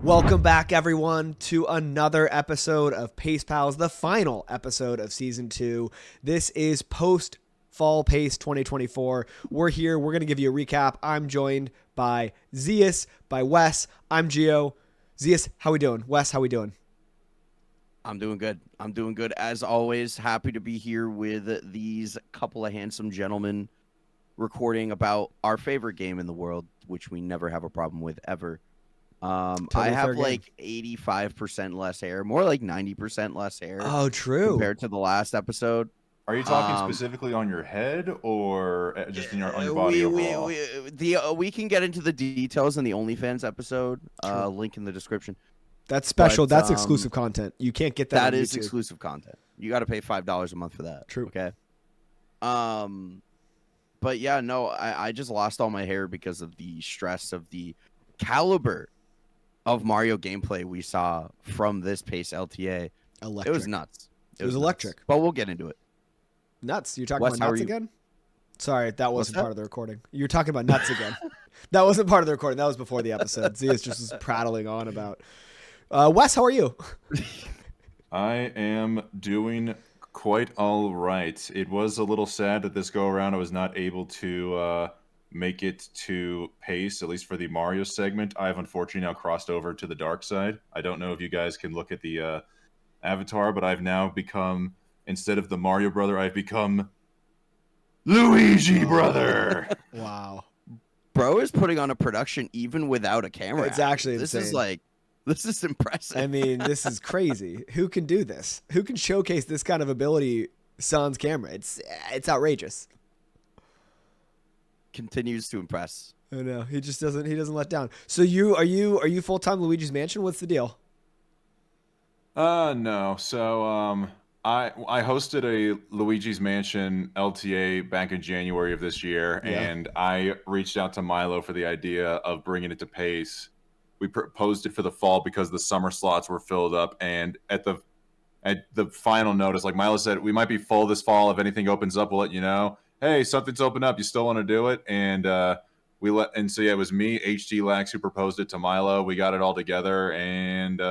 Welcome back, everyone, to another episode of Pace Pals, the final episode of Season 2. This is post-Fall Pace 2024. We're here. We're going to give you a recap. I'm joined by Zeus, by Wes. I'm Geo. Zeus, how we doing? Wes, how we doing? I'm doing good. I'm doing good. As always, happy to be here with these couple of handsome gentlemen recording about our favorite game in the world, which we never have a problem with ever. I have like 85% less hair, more like 90% less hair. Oh, true. Compared to the last episode. Are you talking specifically on your head or just on your body overall? We can get into the details in the OnlyFans episode. Link in the description. That's special. That's exclusive content. You can't get that. That is exclusive content. You got to pay $5 a month for that. True. Okay. But yeah, no, I just lost all my hair because of the stress of the caliber of Mario gameplay we saw from this Pace LTA. Electric. It was nuts. It was electric. Nuts. But we'll get into it. Nuts. You're talking Wes, about nuts again? Sorry, that wasn't that? part of the recording. You're talking about nuts again. That wasn't part of the recording. That was before the episode. Zeus just was prattling on about. Wes, how are you? I am doing quite all right. It was a little sad that this go around I was not able to make it to Pace, at least for the Mario segment. I've unfortunately now crossed over to the dark side. I don't know if you guys can look at the avatar, but I've now become, instead of the Mario brother, I've become Luigi brother. Wow. Bro is putting on a production even without a camera. It's actually insane. This is impressive. I mean, this is crazy. Who can do this? Who can showcase this kind of ability sans camera? It's outrageous. Continues to impress. I know. He just doesn't let down. So are you full-time Luigi's Mansion? What's the deal? No. So I hosted a Luigi's Mansion LTA back in January of this year, and I reached out to Milo for the idea of bringing it to Pace. We proposed it for the fall because the summer slots were filled up, and at the final notice, like Milo said, we might be full this fall. If anything opens up, we'll let you know. Hey, something's opened up. You still want to do it? And so it was me, HD Lax, who proposed it to Milo. We got it all together, and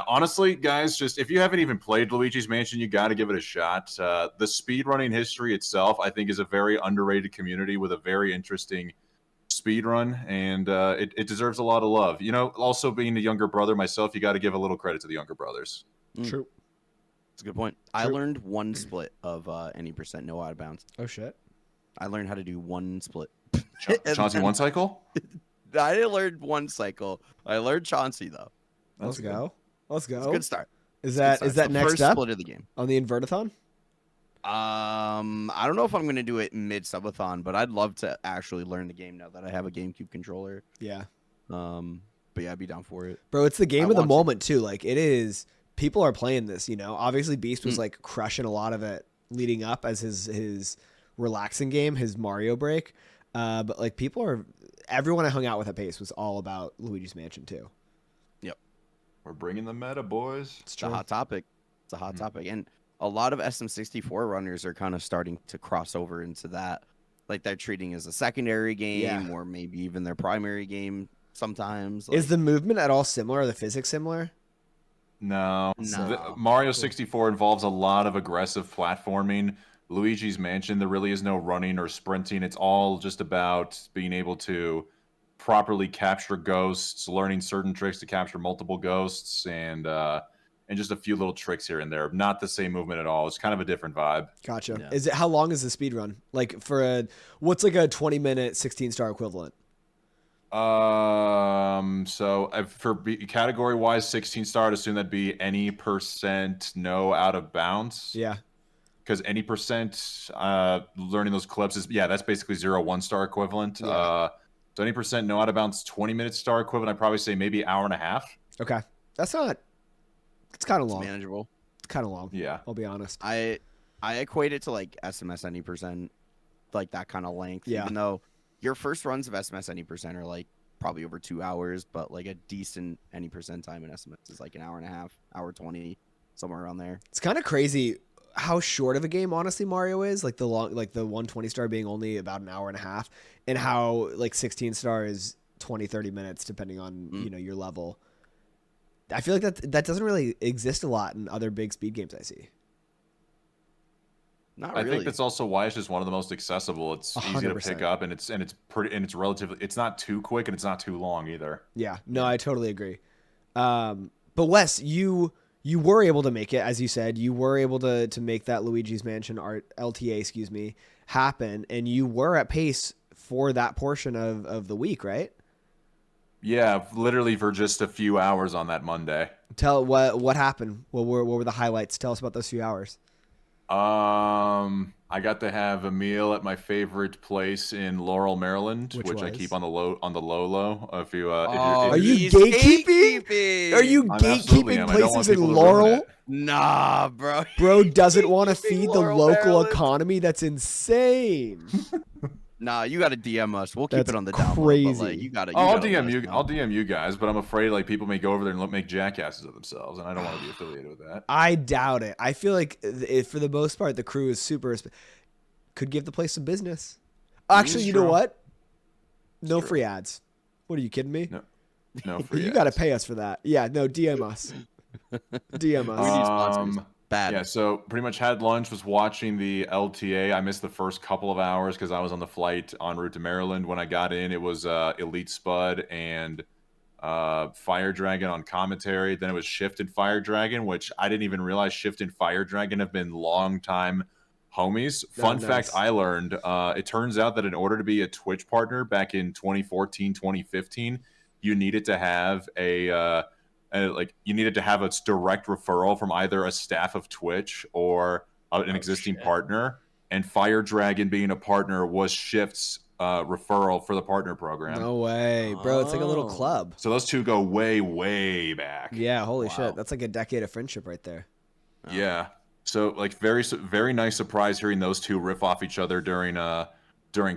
honestly, guys, just if you haven't even played Luigi's Mansion, you got to give it a shot. The speedrunning history itself, I think, is a very underrated community with a very interesting speedrun, and it deserves a lot of love. You know, also being a younger brother myself, you got to give a little credit to the younger brothers. True. That's a good point. True. I learned one split of any percent no out of bounds. Oh shit! I learned how to do one split. Chauncey one cycle? I didn't learn one cycle. I learned Chauncey though. Let's go. Let's go. It's a good start. Is that next first up split of the game on the Invertathon? I don't know if I'm gonna do it mid subathon, but I'd love to actually learn the game now that I have a GameCube controller. Yeah. But yeah, I'd be down for it. Bro, it's the game of the moment too. Like it is. People are playing this, you know. Obviously, Beast was like crushing a lot of it leading up as his relaxing game, his Mario break. But like everyone I hung out with at Pace was all about Luigi's Mansion too. Yep, we're bringing the meta, boys. It's a hot topic. It's a hot topic, and a lot of SM64 runners are kind of starting to cross over into that. Like they're treating it as a secondary game, or maybe even their primary game sometimes. Is the movement at all similar? Are the physics similar? No. Mario 64 involves a lot of aggressive platforming. Luigi's Mansion, there really is no running or sprinting. It's all just about being able to properly capture ghosts, learning certain tricks to capture multiple ghosts, and just a few little tricks here and there. Not the same movement at all. It's kind of a different vibe. Gotcha. Yeah. How long is the speed run? Like what's like a 20-minute 16-star equivalent? So for category wise, 16 star, I'd assume that'd be any percent no out of bounds. Yeah. Because any percent learning those clips is that's basically 0 1-star equivalent. Yeah. So any percent no out of bounds 20-minute star equivalent, I'd probably say maybe hour and a half. Okay. It's kind of long. It's manageable. It's kind of long. Yeah. I'll be honest. I equate it to like SMS any percent, like that kind of length. Yeah. Even though your first runs of SMS any percent are like probably over 2 hours, but like a decent any percent time in SMS is like an hour and a half, hour 20, somewhere around there. It's kind of crazy how short of a game honestly Mario is. Like the 120 star being only about an hour and a half, and how like 16 star is 20-30 minutes depending on your level. I feel like that doesn't really exist a lot in other big speed games I see. Not I really. think that's also why it's just one of the most accessible. It's easy to 100%. pick up, and it's relatively. It's not too quick, and it's not too long either. Yeah, no, I totally agree. But Wes, you were able to make it, as you said, you were able to make that Luigi's Mansion art LTA, excuse me, happen, and you were at pace for that portion of the week, right? Yeah, literally for just a few hours on that Monday. Tell what happened. What were the highlights? Tell us about those few hours. I got to have a meal at my favorite place in Laurel, Maryland, which I was? keep on the low low. If you Are you he's gatekeeping? Are you I'm absolutely gatekeeping am. I don't want places in people to ruin Laurel? it. Nah, bro. Bro doesn't want to Gatekeeping feed the Laurel, local Maryland. economy. That's insane. Nah, you got to DM us. We'll keep That's it on the down low, crazy. but like you got to. I'll DM you. I'll DM you guys, but I'm afraid like people may go over there and make jackasses of themselves, and I don't want to be affiliated with that. I doubt it. I feel like for the most part, the crew is super. Could give the place some business. Actually, you know true. what? No true. free ads. What are you kidding me? No free. You got to pay us for that. Yeah, no, DM us. DM We us. need sponsors. Bad. Yeah, so pretty much had lunch, was watching the LTA. I missed the first couple of hours because I was on the flight en route to Maryland. When I got in, it was Elite Spud and Fire Dragon on commentary. Then it was Shift and Fire Dragon, which I didn't even realize Shift and Fire Dragon have been long time homies. Fun fact I learned, it turns out that in order to be a Twitch partner back in 2014, 2015, you needed to have a direct referral from either a staff of Twitch or an existing partner. And Fire Dragon being a partner was Shift's referral for the partner program. No way, bro. It's like a little club. So those two go way, way back. Yeah, holy shit. That's like a decade of friendship right there. Yeah. So like very, very nice surprise hearing those two riff off each other during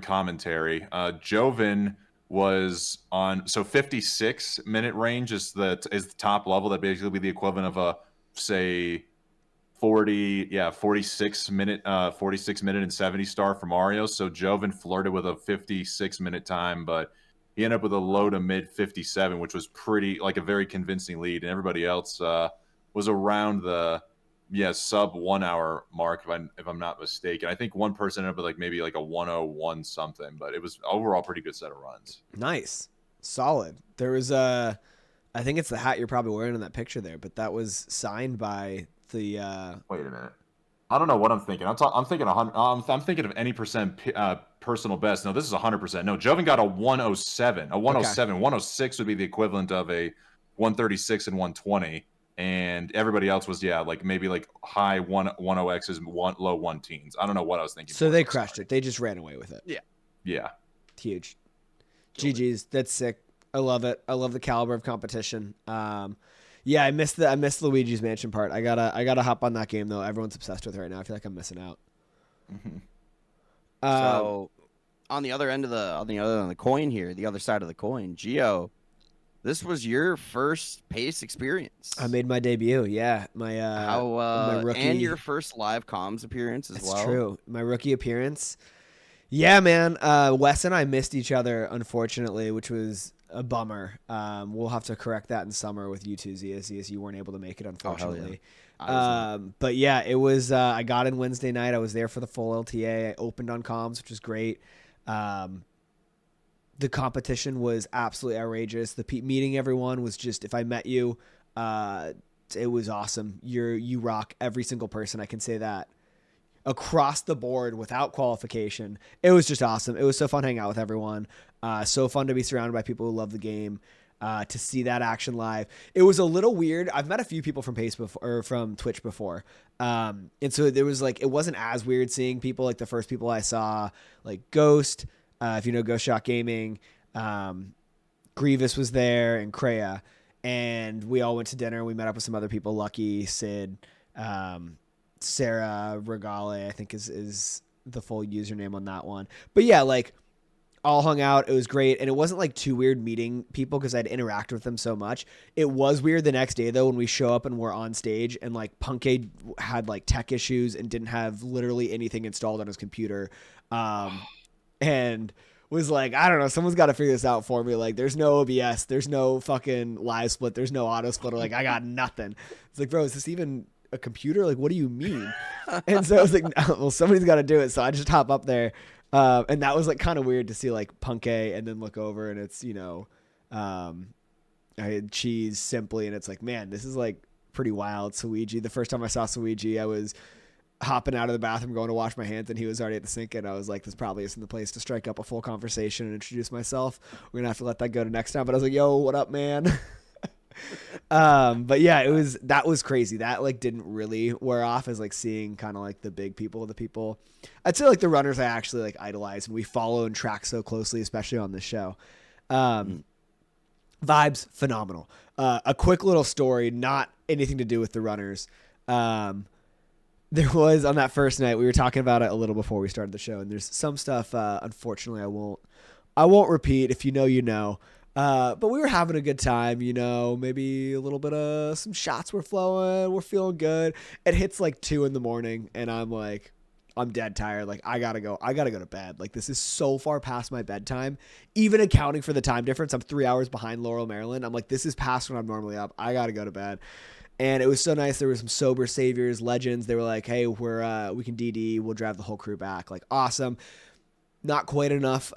commentary. Joven was on 56-minute range is the top level. That basically be the equivalent of a say 46 minute and 70 star for Mario. So Joven flirted with a 56-minute time, but he ended up with a low to mid 57, which was pretty like a very convincing lead, and everybody else was around the sub 1 hour mark if I'm not mistaken. I think one person ended up with like maybe like a 101 something, but it was overall pretty good set of runs. Nice. Solid. There was I think it's the hat you're probably wearing in that picture there, but that was signed by the Wait a minute. I don't know what I'm thinking. I'm thinking 100. I'm thinking of any percent personal best. No, this is 100%. No, Joven got a 107. A 107. Okay. 106 would be the equivalent of a 136 and 120. And everybody else was like maybe like high 10x's, low 1 teens. I don't know what I was thinking. So they crushed it. They just ran away with it. Yeah. Huge. GG's. That's sick. I love it. I love the caliber of competition. Yeah, I missed Luigi's Mansion part. I gotta hop on that game though. Everyone's obsessed with it right now. I feel like I'm missing out. Mm-hmm. So on the other end of the coin here, the other side of the coin, Geo, this was your first PACE experience. I made my debut. Yeah, my rookie and your first live comms appearance as well. That's true. My rookie appearance. Yeah, man. Wes and I missed each other, unfortunately, which was a bummer. We'll have to correct that in summer with you two, Zias. You weren't able to make it, unfortunately. But yeah, it was. I got in Wednesday night. I was there for the full LTA. I opened on comms, which was great. The competition was absolutely outrageous. Meeting everyone was just, if I met you, it was awesome. You rock every single person. I can say that. Across the board without qualification. It was just awesome. It was so fun hanging out with everyone. So fun to be surrounded by people who love the game. To see that action live. It was a little weird. I've met a few people from PACE before, or from Twitch before. And so there was like, it wasn't as weird seeing people. Like the first people I saw, like Ghost, if you know Ghost Shot Gaming, Grievous was there, and Kreia. And we all went to dinner. We met up with some other people, Lucky, Sid, Sarah Regale, I think is the full username on that one. But yeah, like all hung out. It was great. And it wasn't like too weird meeting people because I'd interact with them so much. It was weird the next day though, when we show up and we're on stage and like Punkade had like tech issues and didn't have literally anything installed on his computer. And was like, I don't know, someone's got to figure this out for me. Like, there's no OBS, there's no fucking live split, there's no auto splitter. Like, I got nothing. It's like, bro, is this even a computer? Like, what do you mean? And so I was like, well, somebody's got to do it. So I just hop up there. And that was like kind of weird to see like Punkay and then look over and it's, I had cheese simply. And it's like, man, this is like pretty wild. Suigi. The first time I saw Suigi, I was hopping out of the bathroom, going to wash my hands, and he was already at the sink. And I was like, this probably isn't the place to strike up a full conversation and introduce myself. We're going to have to let that go to next time. But I was like, yo, what up, man? But yeah, that was crazy. That like didn't really wear off as like seeing kind of like the big people, the people I'd say like the runners I actually like idolize and we follow and track so closely, especially on this show. Vibes phenomenal. A quick little story, not anything to do with the runners. There was on that first night, we were talking about it a little before we started the show, and there's some stuff unfortunately I won't repeat. If you know, you know. But we were having a good time, maybe a little bit of some shots were flowing. We're feeling good. It hits like 2 a.m. and I'm like, I'm dead tired. Like I gotta go to bed. Like this is so far past my bedtime, even accounting for the time difference. I'm 3 hours behind Laurel, Maryland. I'm like, this is past when I'm normally up. I gotta go to bed. And it was so nice. There were some sober saviors, legends. They were like, hey, we can DD. We'll drive the whole crew back. Like awesome. Not quite enough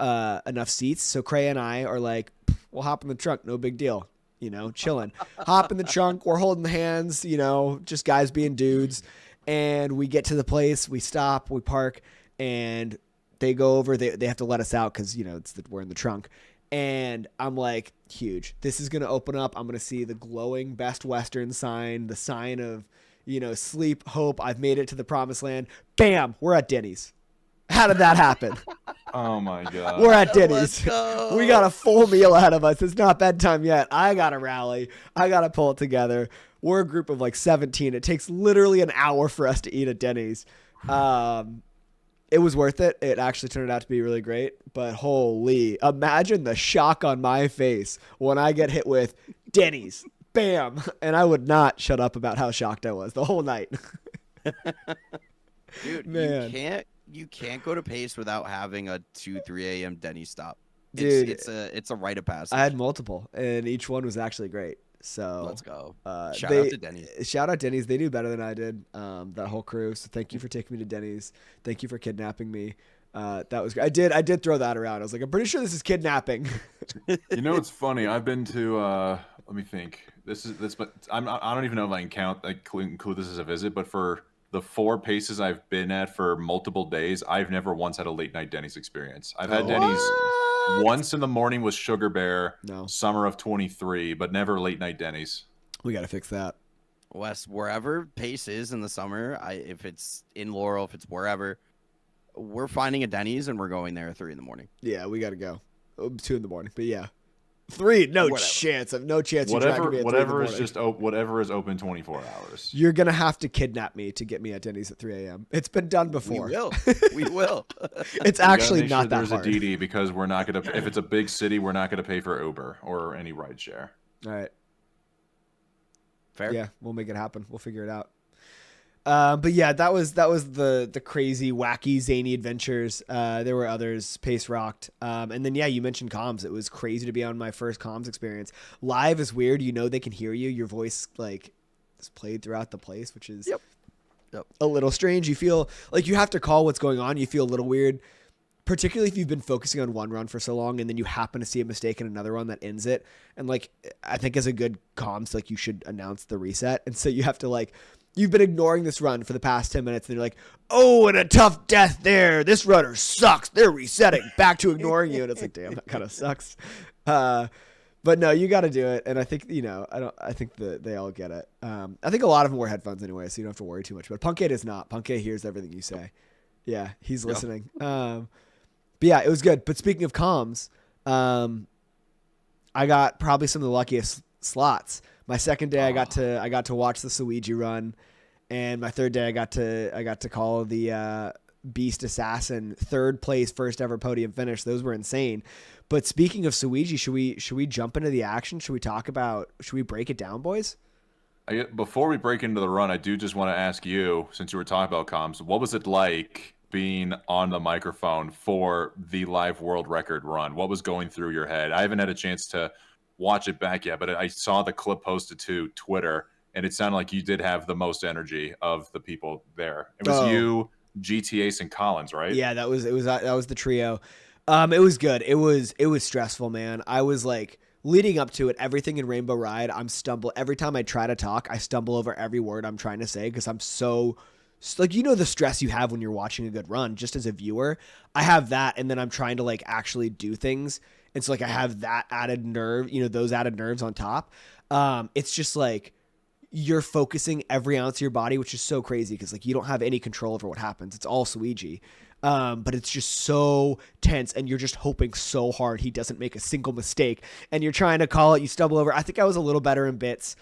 seats. So Cray and I are like, we'll hop in the trunk. No big deal. Chilling. Hop in the trunk. We're holding hands, just guys being dudes. And we get to the place. We stop. We park. And they go over. They have to let us out because, we're in the trunk. And I'm like, huge. This is going to open up. I'm going to see the glowing Best Western sign. The sign of, sleep, hope. I've made it to the promised land. Bam. We're at Denny's. How did that happen? Oh my God. We're at Denny's. We got a full meal ahead of us. It's not bedtime yet. I got to rally. I got to pull it together. We're a group of like 17. It takes literally an hour for us to eat at Denny's. It was worth it. It actually turned out to be really great. But holy, imagine the shock on my face when I get hit with Denny's. Bam. And I would not shut up about how shocked I was the whole night. Dude, man. You can't go to Pace without having a 2-3 a.m. Denny stop. Dude, it's a rite of passage. I had multiple, and each one was actually great. So let's go. Shout out to Denny's. Shout out Denny's. They do better than I did. That whole crew. So thank you for taking me to Denny's. Thank you for kidnapping me. That was great. I did throw that around. I was like, I'm pretty sure this is kidnapping. It's funny. I've been to. Let me think. I don't even know if I can include this as a visit, but for the 4 paces I've been at for multiple days, I've never once had a late night Denny's experience. I've had Denny's once in the morning with Sugar Bear, summer of 23, but never late night Denny's. We got to fix that. Wes, wherever Pace is in the summer, if it's in Laurel, if it's wherever, we're finding a Denny's and we're going there at 3 a.m. Yeah, we got to go. 2 a.m, but yeah. 3, no chance. No chance. Whatever is open 24 hours. You're gonna have to kidnap me to get me at Denny's at 3 a.m. It's been done before. We will. It's actually not that there's hard. There's a DD because we're not gonna. If it's a big city, we're not gonna pay for Uber or any ride share. All right. Fair. Yeah, we'll make it happen. We'll figure it out. But yeah, that was the crazy, wacky, zany adventures. There were others. Pace rocked. And then, yeah, you mentioned comms. It was crazy to be on my first comms experience. Live is weird. They can hear you. Your voice like is played throughout the place, which is a little strange. You feel like you have to call what's going on. You feel a little weird, particularly if you've been focusing on one run for so long and then you happen to see a mistake in another one that ends it. And like, I think as a good comms, like you should announce the reset. And so you have to like, you've been ignoring this run for the past 10 minutes and you're like, oh, and a tough death there. This runner sucks. They're resetting back to ignoring you. And it's like, damn, that kind of sucks. But no, you got to do it. And I think, I think they all get it. I think a lot of them wear headphones anyway, so you don't have to worry too much. But Punkay does not. Punkay hears everything you say. Yeah, he's listening. But yeah, it was good. But speaking of comms, I got probably some of the luckiest slots. My second day, I got to watch the Suigi run, and my third day, I got to call the Beast Assassin third place, first ever podium finish. Those were insane. But speaking of Suigi, should we jump into the action? Should we break it down, boys? Before we break into the run, I do just want to ask you, since you were talking about comms, what was it like being on the microphone for the live world record run? What was going through your head? I haven't had a chance to watch it back yet, but I saw the clip posted to Twitter, and it sounded like you did have the most energy of the people there. It was you, GTA, and Collins, right? Yeah, that was the trio. It was good. It was stressful, man. I was like leading up to it, everything in Rainbow Ride, every time I try to talk, I stumble over every word I'm trying to say because I'm so like, you know, the stress you have when you're watching a good run just as a viewer. I have that, and then I'm trying to like actually do things. It's like I have that added nerve, you know, those added nerves on top. It's just like you're focusing every ounce of your body, which is so crazy because like you don't have any control over what happens. It's all Suigi. But it's just so tense, and you're just hoping so hard he doesn't make a single mistake, and you're trying to call it, you stumble over. I think I was a little better in bits.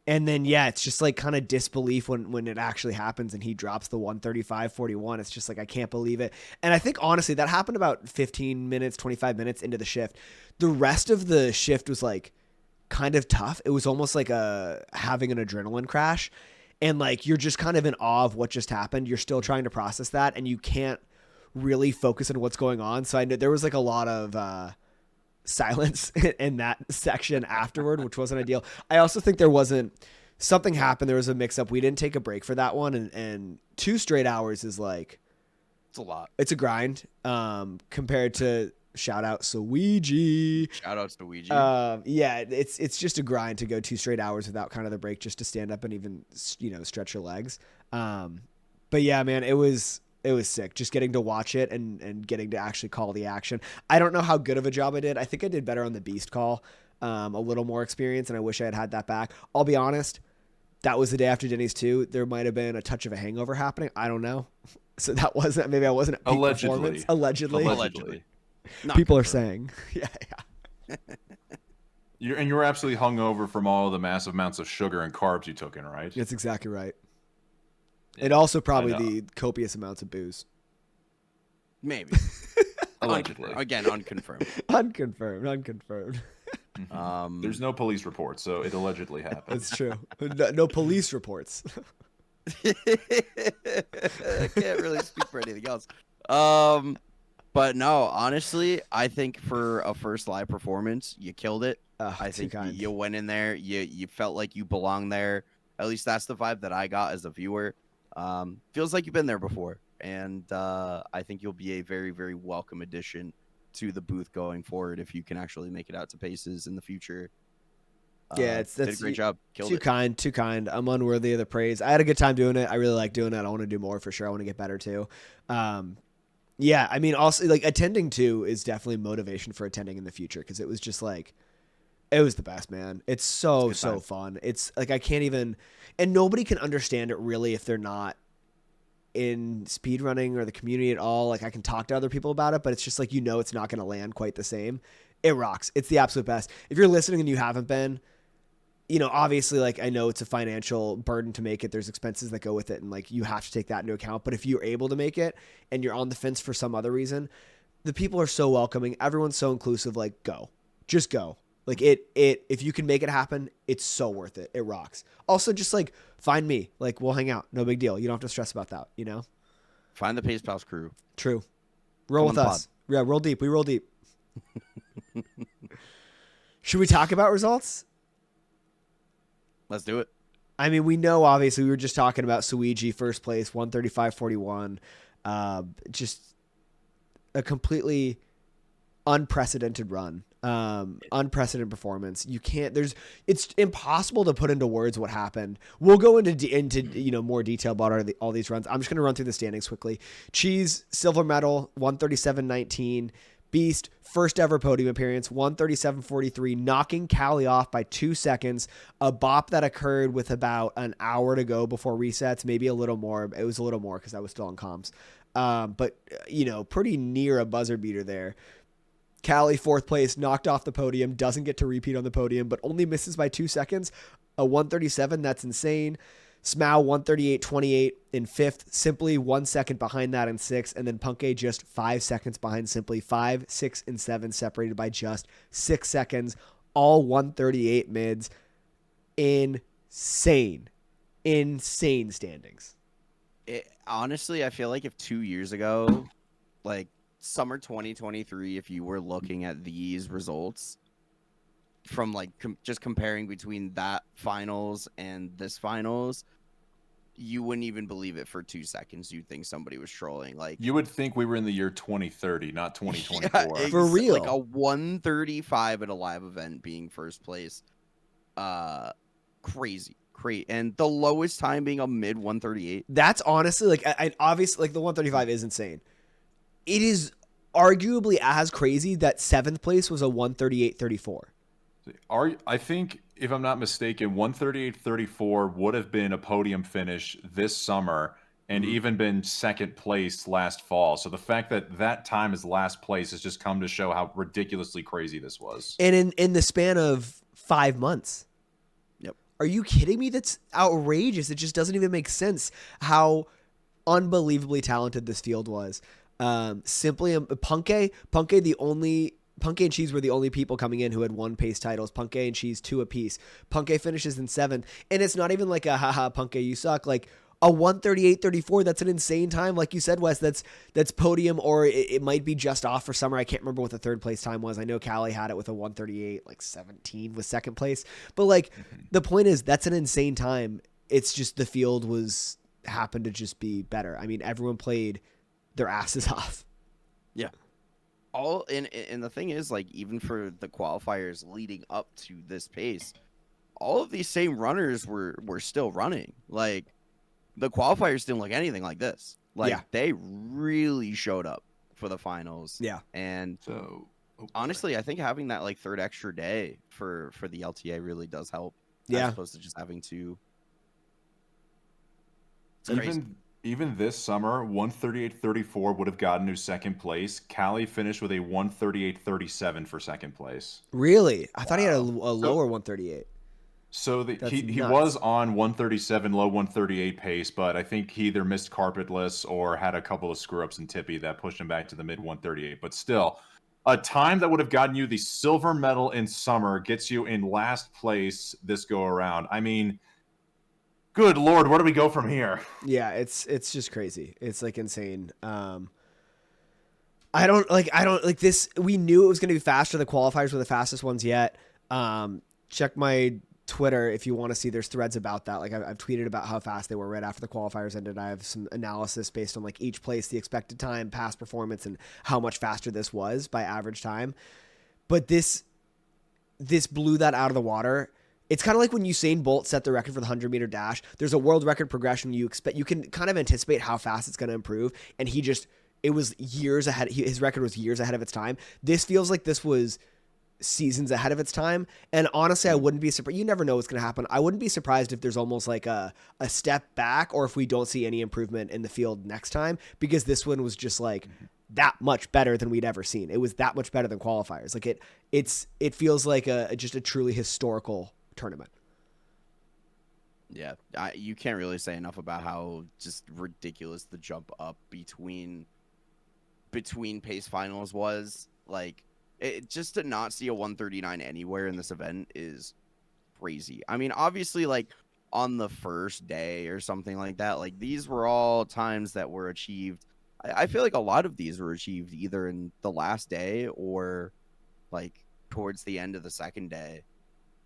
And then, yeah, it's just like kind of disbelief when it actually happens and he drops the 135.41. It's just like, I can't believe it. And I think, honestly, that happened about 15 minutes, 25 minutes into the shift. The rest of the shift was like kind of tough. It was almost like having an adrenaline crash. And like, you're just kind of in awe of what just happened. You're still trying to process that, and you can't really focus on what's going on. So I know there was like a lot of silence in that section afterward, which wasn't ideal. I also think something happened. There was a mix up. We didn't take a break for that one. And 2 straight hours is like, it's a lot. It's a grind. Compared to shout out Suigi. Shout outs to Luigi. Yeah, it's just a grind to go 2 straight hours without kind of the break, just to stand up and even, you know, stretch your legs. But yeah, man, it was sick just getting to watch it and getting to actually call the action. I don't know how good of a job I did. I think I did better on the beast call, a little more experience, and I wish I had that back. I'll be honest, that was the day after Denny's too. There might have been a touch of a hangover happening. I don't know. So maybe I wasn't at peak performance. Allegedly. People are saying. Yeah. You're absolutely hungover from all the massive amounts of sugar and carbs you took in, right? That's exactly right. And also probably the copious amounts of booze. Maybe. Allegedly. Again, unconfirmed. Unconfirmed. There's no police report, so it allegedly happened. That's true. No police reports. I can't really speak for anything else. But no, honestly, I think for a first live performance, you killed it. I think you went in there, you felt like you belonged there. At least that's the vibe that I got as a viewer. Feels like you've been there before, and I think you'll be a very, very welcome addition to the booth going forward if you can actually make it out to Paces in the future. Yeah, did a great job. Killed it. Too kind. I'm unworthy of the praise. I had a good time doing it. I really like doing it. I want to do more for sure. I want to get better too. Yeah, I mean, also like attending too is definitely motivation for attending in the future, because it was just like, it was the best, man. It's so fun. It's like I can't even, and nobody can understand it really if they're not in speedrunning or the community at all. Like I can talk to other people about it, but it's just like, you know, it's not going to land quite the same. It rocks. It's the absolute best. If you're listening and you haven't been, you know, obviously, like, I know it's a financial burden to make it. There's expenses that go with it, and like you have to take that into account. But if you're able to make it and you're on the fence for some other reason, the people are so welcoming. Everyone's so inclusive. Like, just go. Like if you can make it happen, it's so worth it. It rocks. Also, just like find me. Like, we'll hang out. No big deal. You don't have to stress about that. You know. Find the Pace Pals crew. True. Roll with us. Yeah, roll deep. We roll deep. Should we talk about results? Let's do it. I mean, we know, obviously, we were just talking about Suigi, first place, 135.41. Just a completely unprecedented run. Unprecedented performance. It's impossible to put into words what happened. We'll go into you know, more detail about all these runs. I'm just going to run through the standings quickly. Cheese, silver medal, 137.19. Beast, first ever podium appearance, 137.43, knocking Kally off by 2 seconds. A bop that occurred with about an hour to go before resets, maybe a little more. It was a little more because I was still on comms. But, you know, pretty near a buzzer beater there. Kally, fourth place, knocked off the podium, doesn't get to repeat on the podium, but only misses by 2 seconds. A 137, that's insane. Smow 138.28 in fifth, Simply 1 second behind that in sixth, and then Punke just 5 seconds behind Simply. 5, 6, and 7 separated by just 6 seconds. All 138 mids. Insane standings. Honestly, I feel like if 2 years ago, like summer 2023, if you were looking at these results from like just comparing between that finals and this finals, you wouldn't even believe it for 2 seconds. You'd think somebody was trolling. Like, You would think we were in the year 2030, not yeah, 2024. For real. like a 135 at a live event being first place. Crazy. And the lowest time being a mid 138. That's honestly like I obviously like the 135 is insane. It is arguably as crazy that 7th place was a 138.34. I think, if I'm not mistaken, 138.34 would have been a podium finish this summer and even been second place last fall. So the fact that that time is last place has just come to show how ridiculously crazy this was. And in the span of 5 months. Yep. Are you kidding me? That's outrageous. It just doesn't even make sense how unbelievably talented this field was. Simply Punke and Cheese were the only people coming in who had won pace titles. Punke and Cheese 2 apiece. Punke finishes in 7th, and it's not even like a haha Punke you suck. Like a 138.34. That's an insane time. Like you said, Wes, that's podium, or it might be just off for summer. I can't remember what the 3rd place time was. I know Kally had it with a 138, like 17 was 2nd place. But like the point is, that's an insane time. It's just the field happened to just be better. I mean, everyone played their asses off. Yeah. And the thing is, like, even for the qualifiers leading up to this pace, all of these same runners were still running. Like, the qualifiers didn't look anything like this. Like, they really showed up for the finals. Yeah. And honestly, I think having that like 3rd extra day for the LTA really does help. Yeah. As opposed to just having to. Even this summer, 138.34 would have gotten to second place. Kally finished with a 138.37 for second place. Really? I thought he had a lower 138. So he was on 137, low 138 pace, but I think he either missed carpetless or had a couple of screw-ups in Tippy that pushed him back to the mid 138. But still, a time that would have gotten you the silver medal in summer gets you in last place this go around. I mean, good Lord, where do we go from here? Yeah, it's just crazy. It's like insane. I don't like this. We knew it was going to be faster. The qualifiers were the fastest ones yet. Check my Twitter if you want to see. There's threads about that. Like I've tweeted about how fast they were right after the qualifiers ended. I have some analysis based on like each place, the expected time, past performance, and how much faster this was by average time. But this blew that out of the water. It's kind of like when Usain Bolt set the record for the 100-meter dash. There's a world record progression. You can kind of anticipate how fast it's going to improve, and it was years ahead. His record was years ahead of its time. This feels like this was seasons ahead of its time. And honestly, I wouldn't be surprised. You never know what's going to happen. I wouldn't be surprised if there's almost like a step back, or if we don't see any improvement in the field next time, because this one was just like that much better than we'd ever seen. It was that much better than qualifiers. Like it feels like just a truly historical tournament. Yeah, you can't really say enough about how just ridiculous the jump up between pace finals was. Like, just to not see a 139 anywhere in this event is crazy. I mean, obviously, like on the first day or something like that, like these were all times that were achieved. I feel like a lot of these were achieved either in the last day or like towards the end of the second day.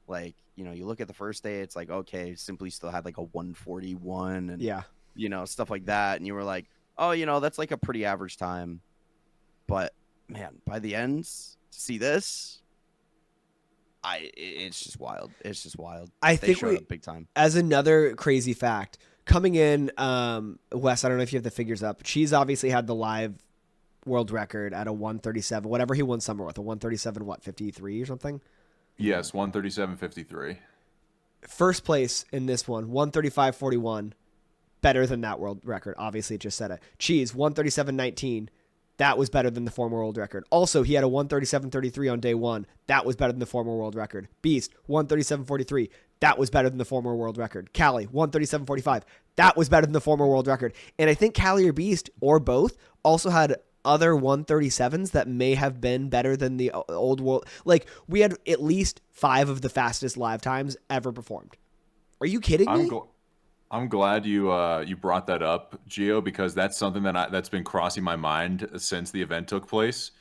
Like, you know, you look at the first day, it's like, okay, Simply still had like a 141 and, you know, stuff like that. And you were like, oh, you know, that's like a pretty average time. But man, by the end, to see this, it's just wild. It's just wild. I They think showed up big time. As another crazy fact, coming in, Wes, I don't know if you have the figures up. Cheese obviously had the live world record at a 137, whatever he won summer with, a 137, 53 or something? Yes, 137.53. First place in this one, 135.41, better than that world record. Obviously, it just said it. Cheese, 137.19. That was better than the former world record. Also, he had a 137.33 on day one. That was better than the former world record. Beast, 137.43. That was better than the former world record. Kally, 137.45. That was better than the former world record. And I think Kally or Beast, or both, also had other 137s that may have been better than the old world. Like, we had at least 5 of the fastest live times ever performed. Are you kidding me? I'm glad you brought that up, Geo, because that's something that's been crossing my mind since the event took place.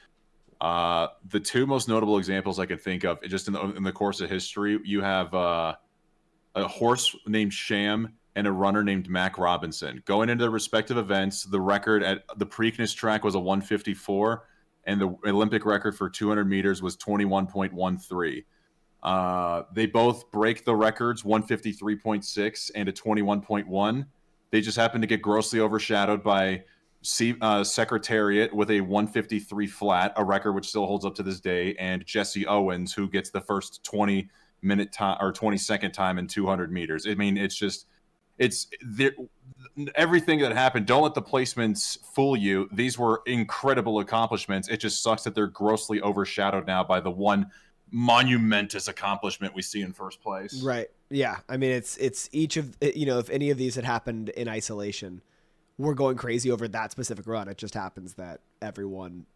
The two most notable examples I could think of, just in the course of history, you have a horse named Sham and a runner named Mac Robinson. Going into their respective events, the record at the Preakness track was a 154, and the Olympic record for 200 meters was 21.13. They both break the records, 153.6 and a 21.1. They just happened to get grossly overshadowed by Secretariat with a 153 flat, a record which still holds up to this day, and Jesse Owens, who gets the first 20-minute time or 20-second time in 200 meters. I mean, it's there. Everything that happened, don't let the placements fool you. These were incredible accomplishments. It just sucks that they're grossly overshadowed now by the one monumentous accomplishment we see in first place. Right. Yeah. I mean, it's each of, if any of these had happened in isolation, we're going crazy over that specific run. It just happens that everyone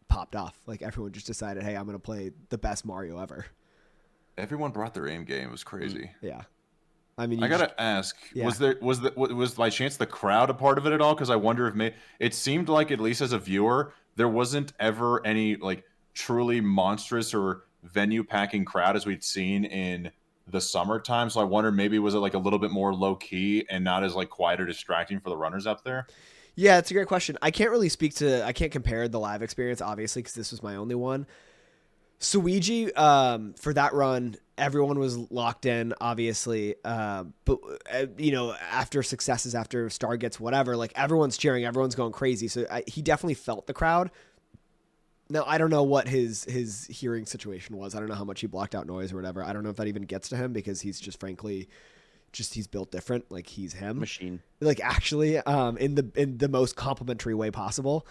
popped off. Like everyone just decided, hey, I'm going to play the best Mario ever. Everyone brought their aim game. It was crazy. Yeah. I mean, I gotta ask: yeah. was by chance the crowd a part of it at all? Because I wonder if it seemed like, at least as a viewer, there wasn't ever any like truly monstrous or venue packing crowd as we'd seen in the summertime. So I wonder, maybe was it like a little bit more low key and not as like quiet or distracting for the runners up there? Yeah, it's a great question. I can't compare the live experience, obviously, because this was my only one. Suigi, for that run, everyone was locked in, obviously. But after successes, after Star gets whatever, like everyone's cheering, everyone's going crazy. So he definitely felt the crowd. Now, I don't know what his hearing situation was. I don't know how much he blocked out noise or whatever. I don't know if that even gets to him, because he's just frankly, he's built different. Like he's him. Machine. Like actually, in the most complimentary way possible.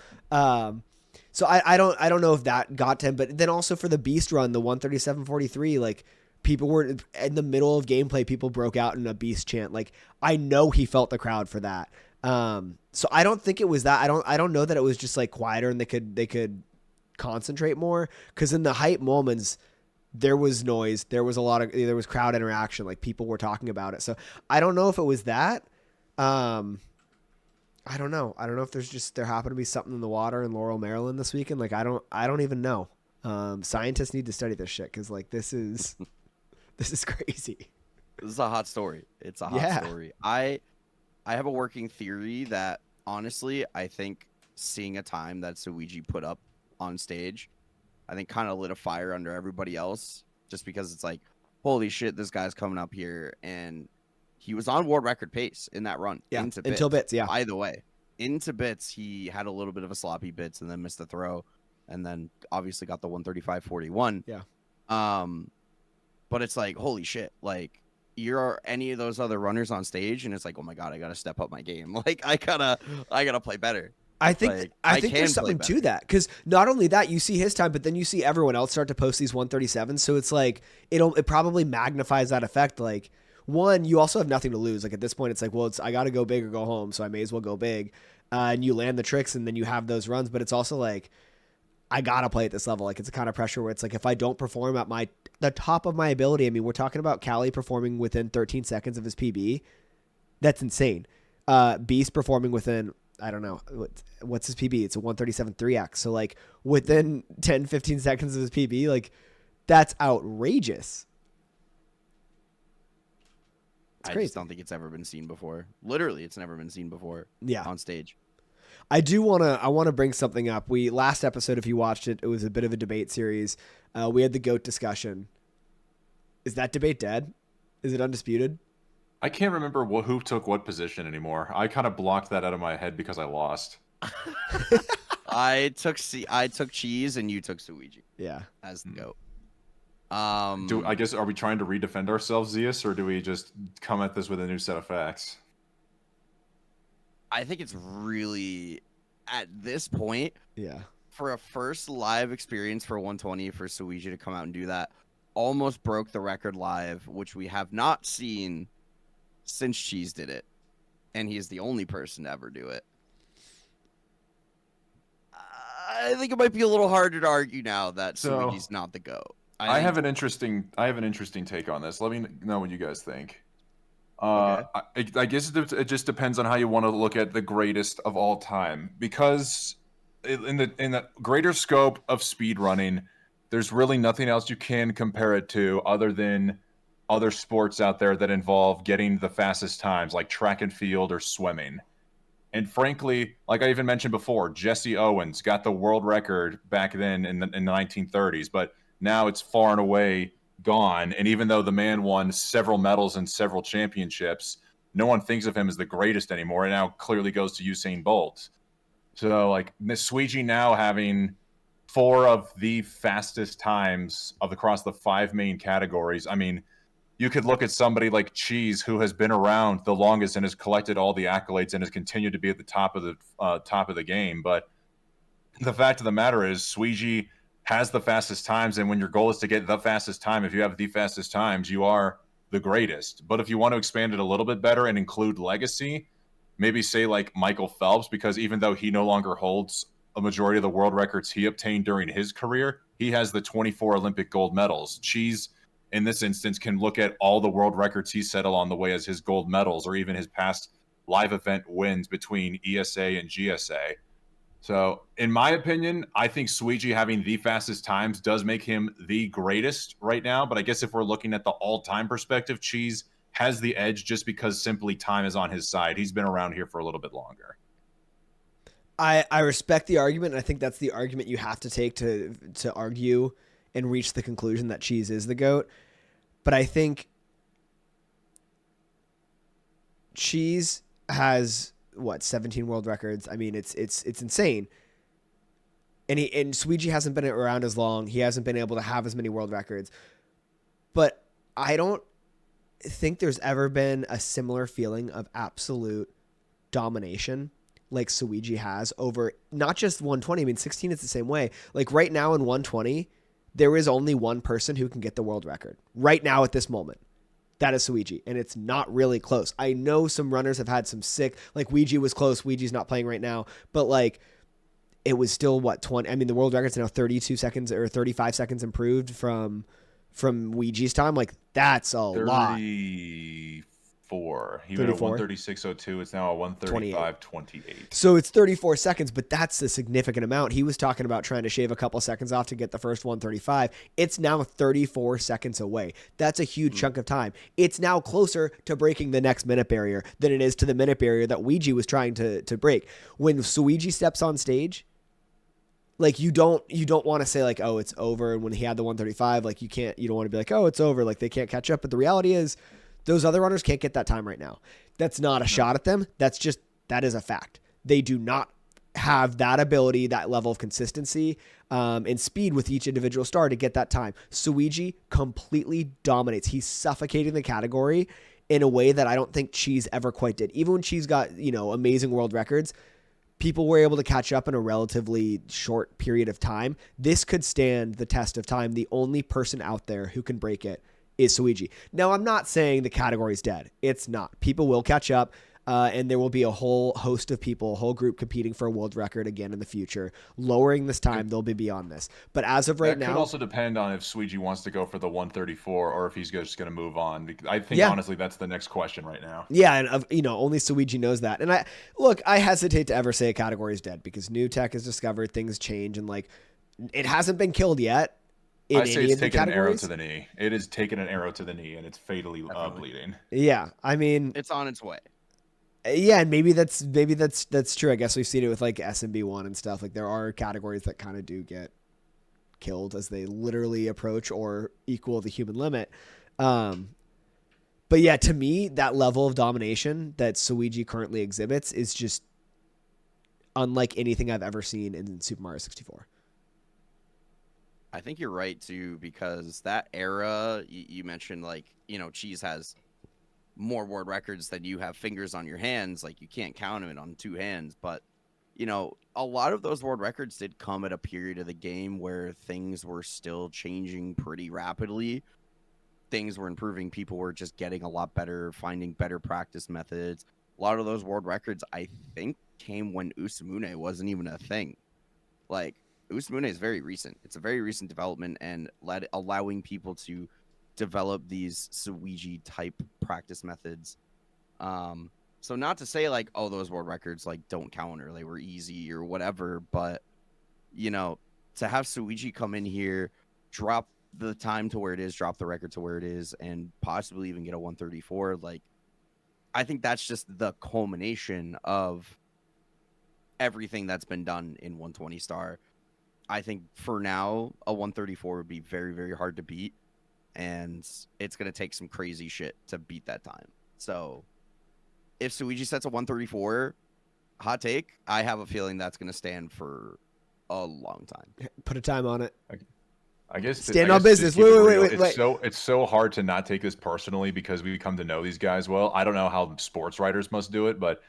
So I don't know if that got to him, but then also for the Beast run, the 137.43, like people were in the middle of gameplay, people broke out in a Beast chant. Like I know he felt the crowd for that. So I don't think it was that. I don't know that it was just like quieter and they could concentrate more, because in the hype moments there was noise, there was crowd interaction, like people were talking about it. So I don't know if it was that. I don't know if there happened to be something in the water in Laurel, Maryland this weekend. Like I don't even know. Scientists need to study this shit, because like this is crazy. This is a hot story. It's a hot story. I have a working theory that honestly, I think seeing a time that Suigi put up on stage, I think kind of lit a fire under everybody else, just because it's like, holy shit, this guy's coming up here, and he was on world record pace in that run. Yeah, into bits. until bits. Yeah. By the way, into bits, he had a little bit of a sloppy bits and then missed the throw, and then obviously got the 135.41. Yeah. But it's like, holy shit, like you're any of those other runners on stage, and it's like, oh my god, I gotta step up my game. Like I gotta play better. I think there's something to that, because not only that, you see his time, but then you see everyone else start to post these 137s. So it's like it probably magnifies that effect. Like, one, you also have nothing to lose. Like at this point, it's like, well, I got to go big or go home, so I may as well go big. And you land the tricks, and then you have those runs. But it's also like, I gotta play at this level. Like it's a kind of pressure where it's like, if I don't perform at the top of my ability, I mean, we're talking about Kally performing within 13 seconds of his PB. That's insane. Beast performing within, I don't know, what's his PB? It's a 137.3x. So like within 10, 15 seconds of his PB, like that's outrageous. I just don't think it's ever been seen before. Literally, it's never been seen before. Yeah. On stage. I want to bring something up. Last episode, if you watched it, it was a bit of a debate series. We had the GOAT discussion. Is that debate dead? Is it undisputed? I can't remember who took what position anymore. I kind of blocked that out of my head because I lost. I took cheese and you took Suigi. Yeah. As the GOAT. I guess, are we trying to redefend ourselves, Zeus, or do we just come at this with a new set of facts? I think it's really, at this point, yeah, for a first live experience for 120, for Suigi to come out and do that, almost broke the record live, which we have not seen since Cheese did it, and he is the only person to ever do it. I think it might be a little harder to argue now that Suigi's not the GOAT. I have an interesting take on this. Let me know what you guys think. Okay. I guess it just depends on how you want to look at the greatest of all time. Because in the greater scope of speedrunning, there's really nothing else you can compare it to other than other sports out there that involve getting the fastest times, like track and field or swimming. And frankly, like I even mentioned before, Jesse Owens got the world record back then in the 1930s, but now it's far and away gone. And even though the man won several medals and several championships, no one thinks of him as the greatest anymore. It now clearly goes to Usain Bolt. So, like, Miss Suigi now having four of the fastest times of across the five main categories. I mean, you could look at somebody like Cheese, who has been around the longest and has collected all the accolades and has continued to be at the top of the game. But the fact of the matter is, Suigi has the fastest times, and when your goal is to get the fastest time, if you have the fastest times, you are the greatest. But if you want to expand it a little bit better and include legacy, maybe say like Michael Phelps, because even though he no longer holds a majority of the world records he obtained during his career, he has the 24 Olympic gold medals. Cheese, in this instance, can look at all the world records he set along the way as his gold medals, or even his past live event wins between ESA and GSA. So, in my opinion, I think Suigi having the fastest times does make him the greatest right now. But I guess if we're looking at the all-time perspective, Cheese has the edge just because simply time is on his side. He's been around here for a little bit longer. I respect the argument, and I think that's the argument you have to take to argue and reach the conclusion that Cheese is the GOAT. But I think Cheese has 17 world records. I mean, it's insane. And Suigi hasn't been around as long. He hasn't been able to have as many world records. But I don't think there's ever been a similar feeling of absolute domination like Suigi has over not just 120. I mean, 16 is the same way. Like right now in 120, there is only one person who can get the world record right now at this moment. That is Suigi, and it's not really close. I know some runners have had some sick, like Ouija was close. Ouija's not playing right now, but like it was still 20. I mean, the world record's now 32 seconds or 35 seconds improved from Ouija's time. Like that's a lot. 34. He went at 34? 136.02. It's now a 135.28. So it's 34 seconds, but that's a significant amount. He was talking about trying to shave a couple seconds off to get the first 135. It's now 34 seconds away. That's a huge chunk of time. It's now closer to breaking the next minute barrier than it is to the minute barrier that Ouija was trying to break. When Suigi steps on stage, like you don't want to say like, oh, it's over. And when he had the 135, like you don't want to be like, oh, it's over. Like they can't catch up. But the reality is those other runners can't get that time right now. That's not a shot at them. That is a fact. They do not have that ability, that level of consistency and speed with each individual star to get that time. Suigi completely dominates. He's suffocating the category in a way that I don't think Cheese ever quite did. Even when Cheese got, amazing world records, people were able to catch up in a relatively short period of time. This could stand the test of time. The only person out there who can break it is Suigi. Now, I'm not saying the category's dead. It's not. People will catch up, and there will be a whole host of people, a whole group competing for a world record again in the future. Lowering this time, they'll be beyond this. But as of right now... That could also depend on if Suigi wants to go for the 134 or if he's just going to move on. I think, honestly, that's the next question right now. Yeah, and only Suigi knows that. And I hesitate to ever say a category is dead because new tech is discovered, things change, and like it hasn't been killed yet. I say it's taken an arrow to the knee. It is taken an arrow to the knee, and it's fatally bleeding. Yeah, I mean, it's on its way. Yeah, and maybe that's true. I guess we've seen it with like SMB1 and stuff. Like there are categories that kind of do get killed as they literally approach or equal the human limit. But yeah, to me, that level of domination that Suigi currently exhibits is just unlike anything I've ever seen in Super Mario 64. I think you're right too, because that era you mentioned, like, Cheese has more world records than you have fingers on your hands. Like you can't count them on two hands, but a lot of those world records did come at a period of the game where things were still changing pretty rapidly. Things were improving. People were just getting a lot better, finding better practice methods. A lot of those world records, I think, came when Usamune wasn't even a thing. Like, Usamune is very recent. It's a very recent development, and allowing people to develop these suigi type practice methods. So not to say like, oh, those world records like don't count or they were easy or whatever, but you know, to have suigi come in here, drop the time to where it is, drop the record to where it is, and possibly even get a 134, like I think that's just the culmination of everything that's been done in 120 star. I think for now, a 134 would be very, very hard to beat, and it's going to take some crazy shit to beat that time. So if Suigi sets a 134, hot take, I have a feeling that's going to stand for a long time. Put a time on it. I guess stand I on guess business. just keep it real. Wait. It's so hard to not take this personally because we come to know these guys well. I don't know how sports writers must do it, but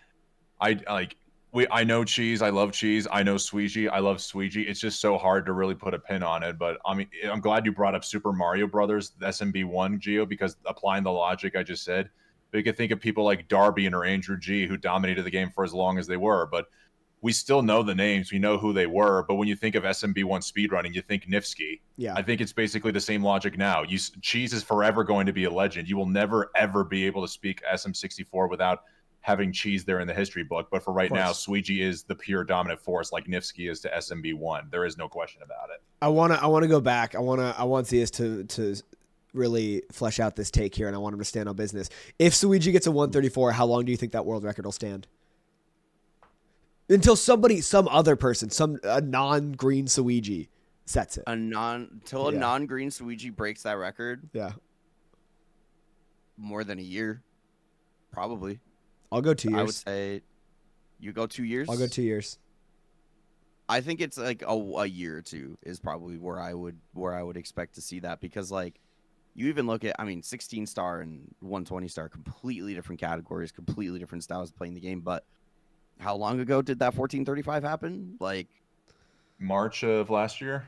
I know cheese. I love cheese. I know suigi. I love suigi. It's just so hard to really put a pin on it. But I mean, I'm glad you brought up Super Mario Brothers, the SMB1 Geo, because applying the logic I just said, but you can think of people like Darby or Andrew G who dominated the game for as long as they were, but we still know the names. We know who they were. But when you think of SMB1 speedrunning, you think Nifsky. Yeah. I think it's basically the same logic now. Cheese is forever going to be a legend. You will never, ever be able to speak SM64 without having cheese there in the history book. But for right now, Suigi is the pure dominant force like Nifsky is to SMB1. There is no question about it. I want to go back. I want Zeus to really flesh out this take here, and I want him to stand on business. If Suigi gets a 134, how long do you think that world record will stand? Until some other person, a non-green Suigi sets it. A non-green Suigi breaks that record. Yeah. More than a year, probably. I'll go 2 years. I would say you go 2 years. I'll go 2 years. I think it's like a year or two is probably where I would expect to see that, because like you even look at, I mean, 16 star and 120 star, completely different categories, completely different styles of playing the game. But how long ago did that 1435 happen? Like March of last year.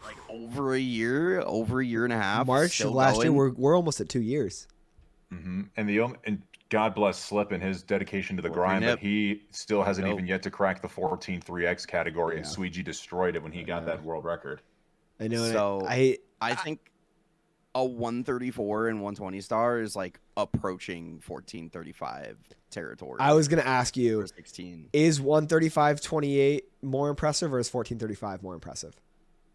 Like over a year and a half. March of last year. We're almost at 2 years. Mm-hmm. And God bless Slip and his dedication to the grind, but he still hasn't even yet to crack the 14-3X category, and Suigi destroyed it when he got that world record. I know. So I think a 134 and 120 star is like approaching 1435 territory. I was gonna ask you, 16. Is 135-28 more impressive, or is 1435 more impressive?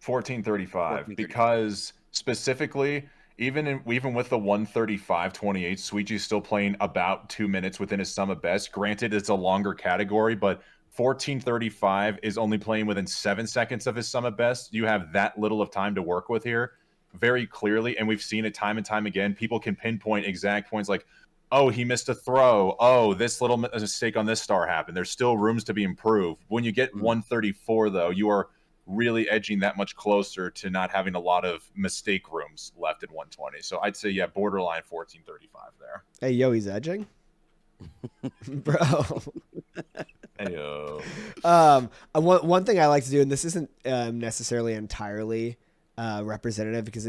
1435, because specifically, even with the 135-28, Suigi's still playing about 2 minutes within his sum of best. Granted, it's a longer category, but 1435 is only playing within 7 seconds of his sum of best. You have that little of time to work with here very clearly, and we've seen it time and time again. People can pinpoint exact points like, oh, he missed a throw. Oh, this little mistake on this star happened. There's still rooms to be improved. When you get 134, though, you are really edging that much closer to not having a lot of mistake rooms left in 120. So I'd say, yeah, borderline 1435 there. Hey, yo, he's edging? Bro. Hey-yo. One thing I like to do, and this isn't necessarily entirely representative because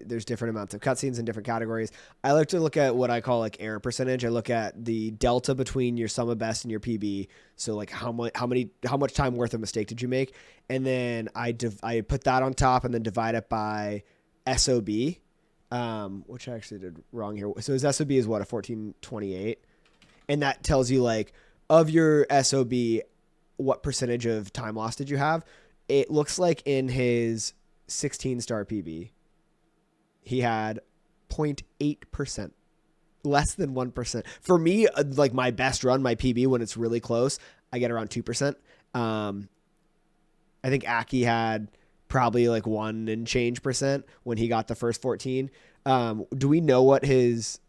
there's different amounts of cutscenes in different categories. I like to look at what I call like error percentage. I look at the delta between your sum of best and your PB. So like how much time worth of mistake did you make? And then I put that on top and then divide it by SOB, which I actually did wrong here. So his SOB is what, a 1428? And that tells you like of your SOB, what percentage of time loss did you have? It looks like in his 16 star PB, he had 0.8%, less than 1%. For me, like my best run, my PB, when it's really close, I get around 2%. I think Aki had probably like 1 and change percent when he got the first 14. Do we know what he's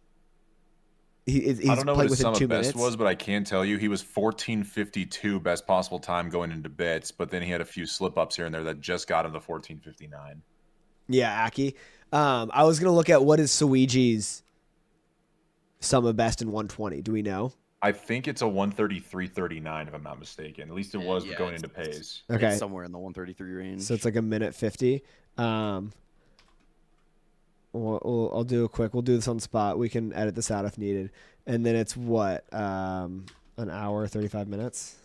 I don't know what his sum of best minutes? was, but I can tell you he was 1452 best possible time going into bits, but then he had a few slip ups here and there that just got him to 1459. Yeah, Aki. I was gonna look at what is Suigi's sum of best in 120. Do we know? I think it's a 133.39 if I'm not mistaken. At least it was going into pays. Okay, it's somewhere in the 133 range. So it's like a minute 50. I'll do a quick. We'll do this on the spot. We can edit this out if needed. And then it's what? An hour, 35 minutes.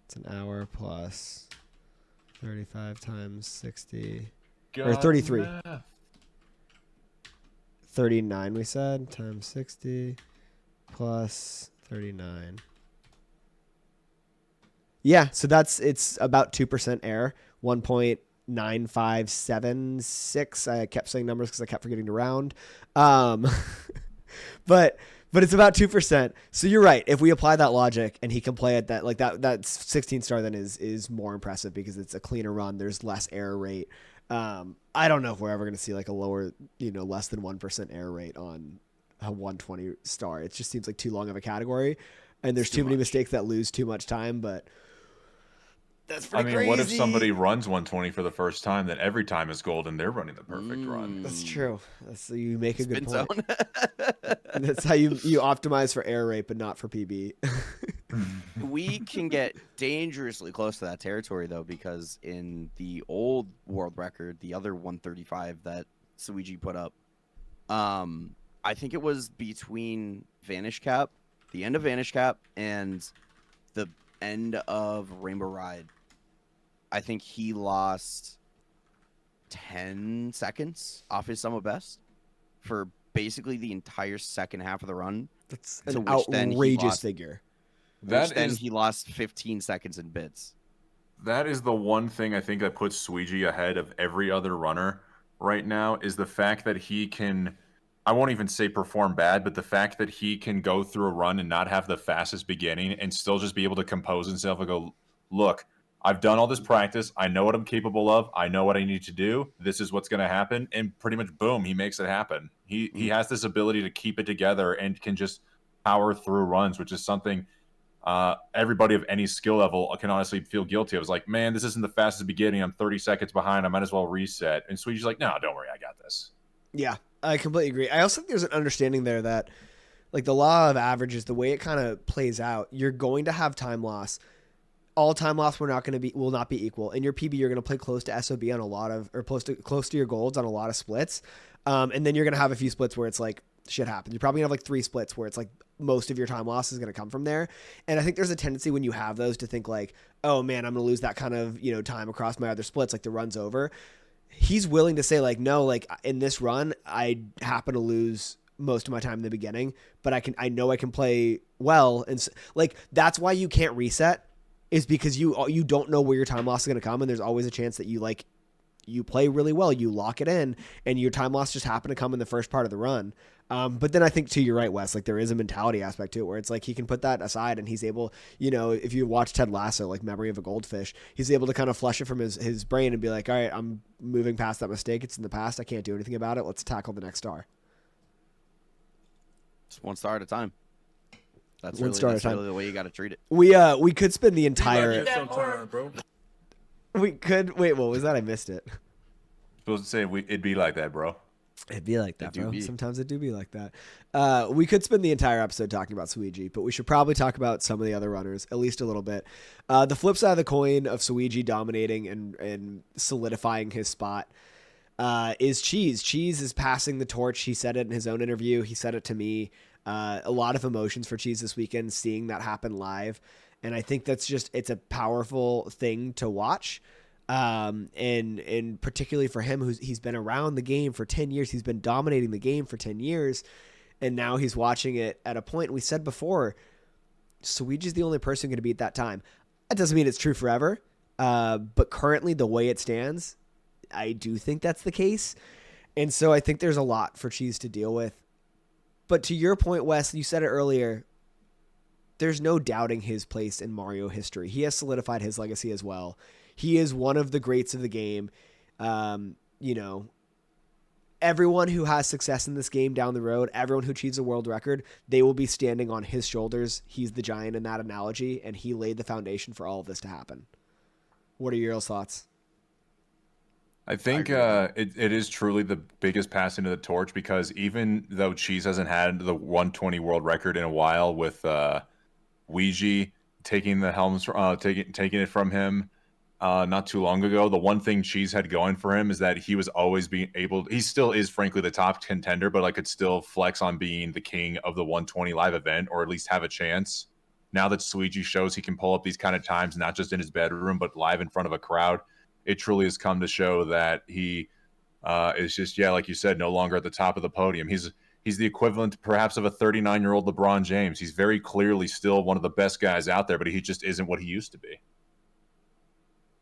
It's an hour plus 35 times 60 or 33. 39 we said times 60 plus 39. Yeah, so it's about 2% error, 1.9576. I kept saying numbers because I kept forgetting to round. But it's about 2%. So you're right. If we apply that logic and he can play at that, like that 16 star then is more impressive because it's a cleaner run. There's less error rate. I don't know if we're ever going to see like a lower, less than 1% error rate on a 120 star. It just seems like too long of a category, and there's too many mistakes that lose too much time. But that's pretty crazy. What if somebody runs 120 for the first time? Then every time is gold, and they're running the perfect run. That's true. You make a good Spin point. zone. That's how you optimize for error rate, but not for PB. We can get dangerously close to that territory, though, because in the old world record, the other 135 that Suigi put up, I think it was between Vanish Cap, the end of Vanish Cap, and the end of Rainbow Ride. I think he lost 10 seconds off his sum of best for basically the entire second half of the run. That's an outrageous figure. He lost 15 seconds in bits. That is the one thing I think that puts Suigi ahead of every other runner right now is the fact that he can, I won't even say perform bad, but the fact that he can go through a run and not have the fastest beginning and still just be able to compose himself and go, look, I've done all this practice. I know what I'm capable of. I know what I need to do. This is what's going to happen. And pretty much, boom, he makes it happen. He has this ability to keep it together and can just power through runs, which is something everybody of any skill level can honestly feel guilty of. It's like, man, this isn't the fastest beginning. I'm 30 seconds behind. I might as well reset. And Suigi's like, no, don't worry. I got this. Yeah, I completely agree. I also think there's an understanding there that like the law of averages, the way it kind of plays out, you're going to have time loss. All time loss will not be equal. In your PB, you're going to play close to SOB on a lot of, or close to your golds on a lot of splits. And then you're going to have a few splits where it's like shit happens. You're probably going to have like 3 splits where it's like most of your time loss is going to come from there. And I think there's a tendency when you have those to think like, oh man, I'm going to lose that kind of, time across my other splits. Like the run's over. He's willing to say like, no, like in this run, I happen to lose most of my time in the beginning, but I know I can play well. And like, that's why you can't reset, is because you don't know where your time loss is going to come. And there's always a chance that you play really well, you lock it in, and your time loss just happened to come in the first part of the run. But then I think too, you're right, Wes, like there is a mentality aspect to it where it's like he can put that aside and he's able, if you watch Ted Lasso, like Memory of a Goldfish, he's able to kind of flush it from his brain and be like, all right, I'm moving past that mistake. It's in the past. I can't do anything about it. Let's tackle the next star. Just one star at a time. That's One really, star at a that's time. really the way you got to treat it. We could spend the entire. Sometime, bro. We could wait. What was that? I missed it. Supposed to say it'd be like that, bro. It'd be like that, It do bro. be. Sometimes it do be like that. We could spend the entire episode talking about Suigi, but we should probably talk about some of the other runners, at least a little bit. The flip side of the coin of Suigi dominating and solidifying his spot is Cheese. Cheese is passing the torch. He said it in his own interview. He said it to me. A lot of emotions for Cheese this weekend, seeing that happen live. And I think that's it's a powerful thing to watch. And particularly for him, he's been around the game for 10 years. He's been dominating the game for 10 years. And now he's watching it at a point. We said before, Suigi's the only person going to be at that time. That doesn't mean it's true forever. But currently the way it stands, I do think that's the case. And so I think there's a lot for Cheese to deal with. But to your point, Wes, you said it earlier, there's no doubting his place in Mario history. He has solidified his legacy as well. He is one of the greats of the game. Everyone who has success in this game down the road, everyone who achieves a world record, they will be standing on his shoulders. He's the giant in that analogy, and he laid the foundation for all of this to happen. What are your thoughts? I think it is truly the biggest passing of the torch, because even though Cheese hasn't had the 120 world record in a while, with Luigi taking the helms, taking it from him not too long ago, the one thing Cheese had going for him is that he was always being able. He still is, frankly, the top contender, but I could still flex on being the king of the 120 live event, or at least have a chance. Now that Suigi shows he can pull up these kind of times, not just in his bedroom, but live in front of a crowd, it truly has come to show that he is just, yeah, like you said, no longer at the top of the podium. He's the equivalent perhaps of a 39-year-old LeBron James. He's very clearly still one of the best guys out there, but he just isn't what he used to be.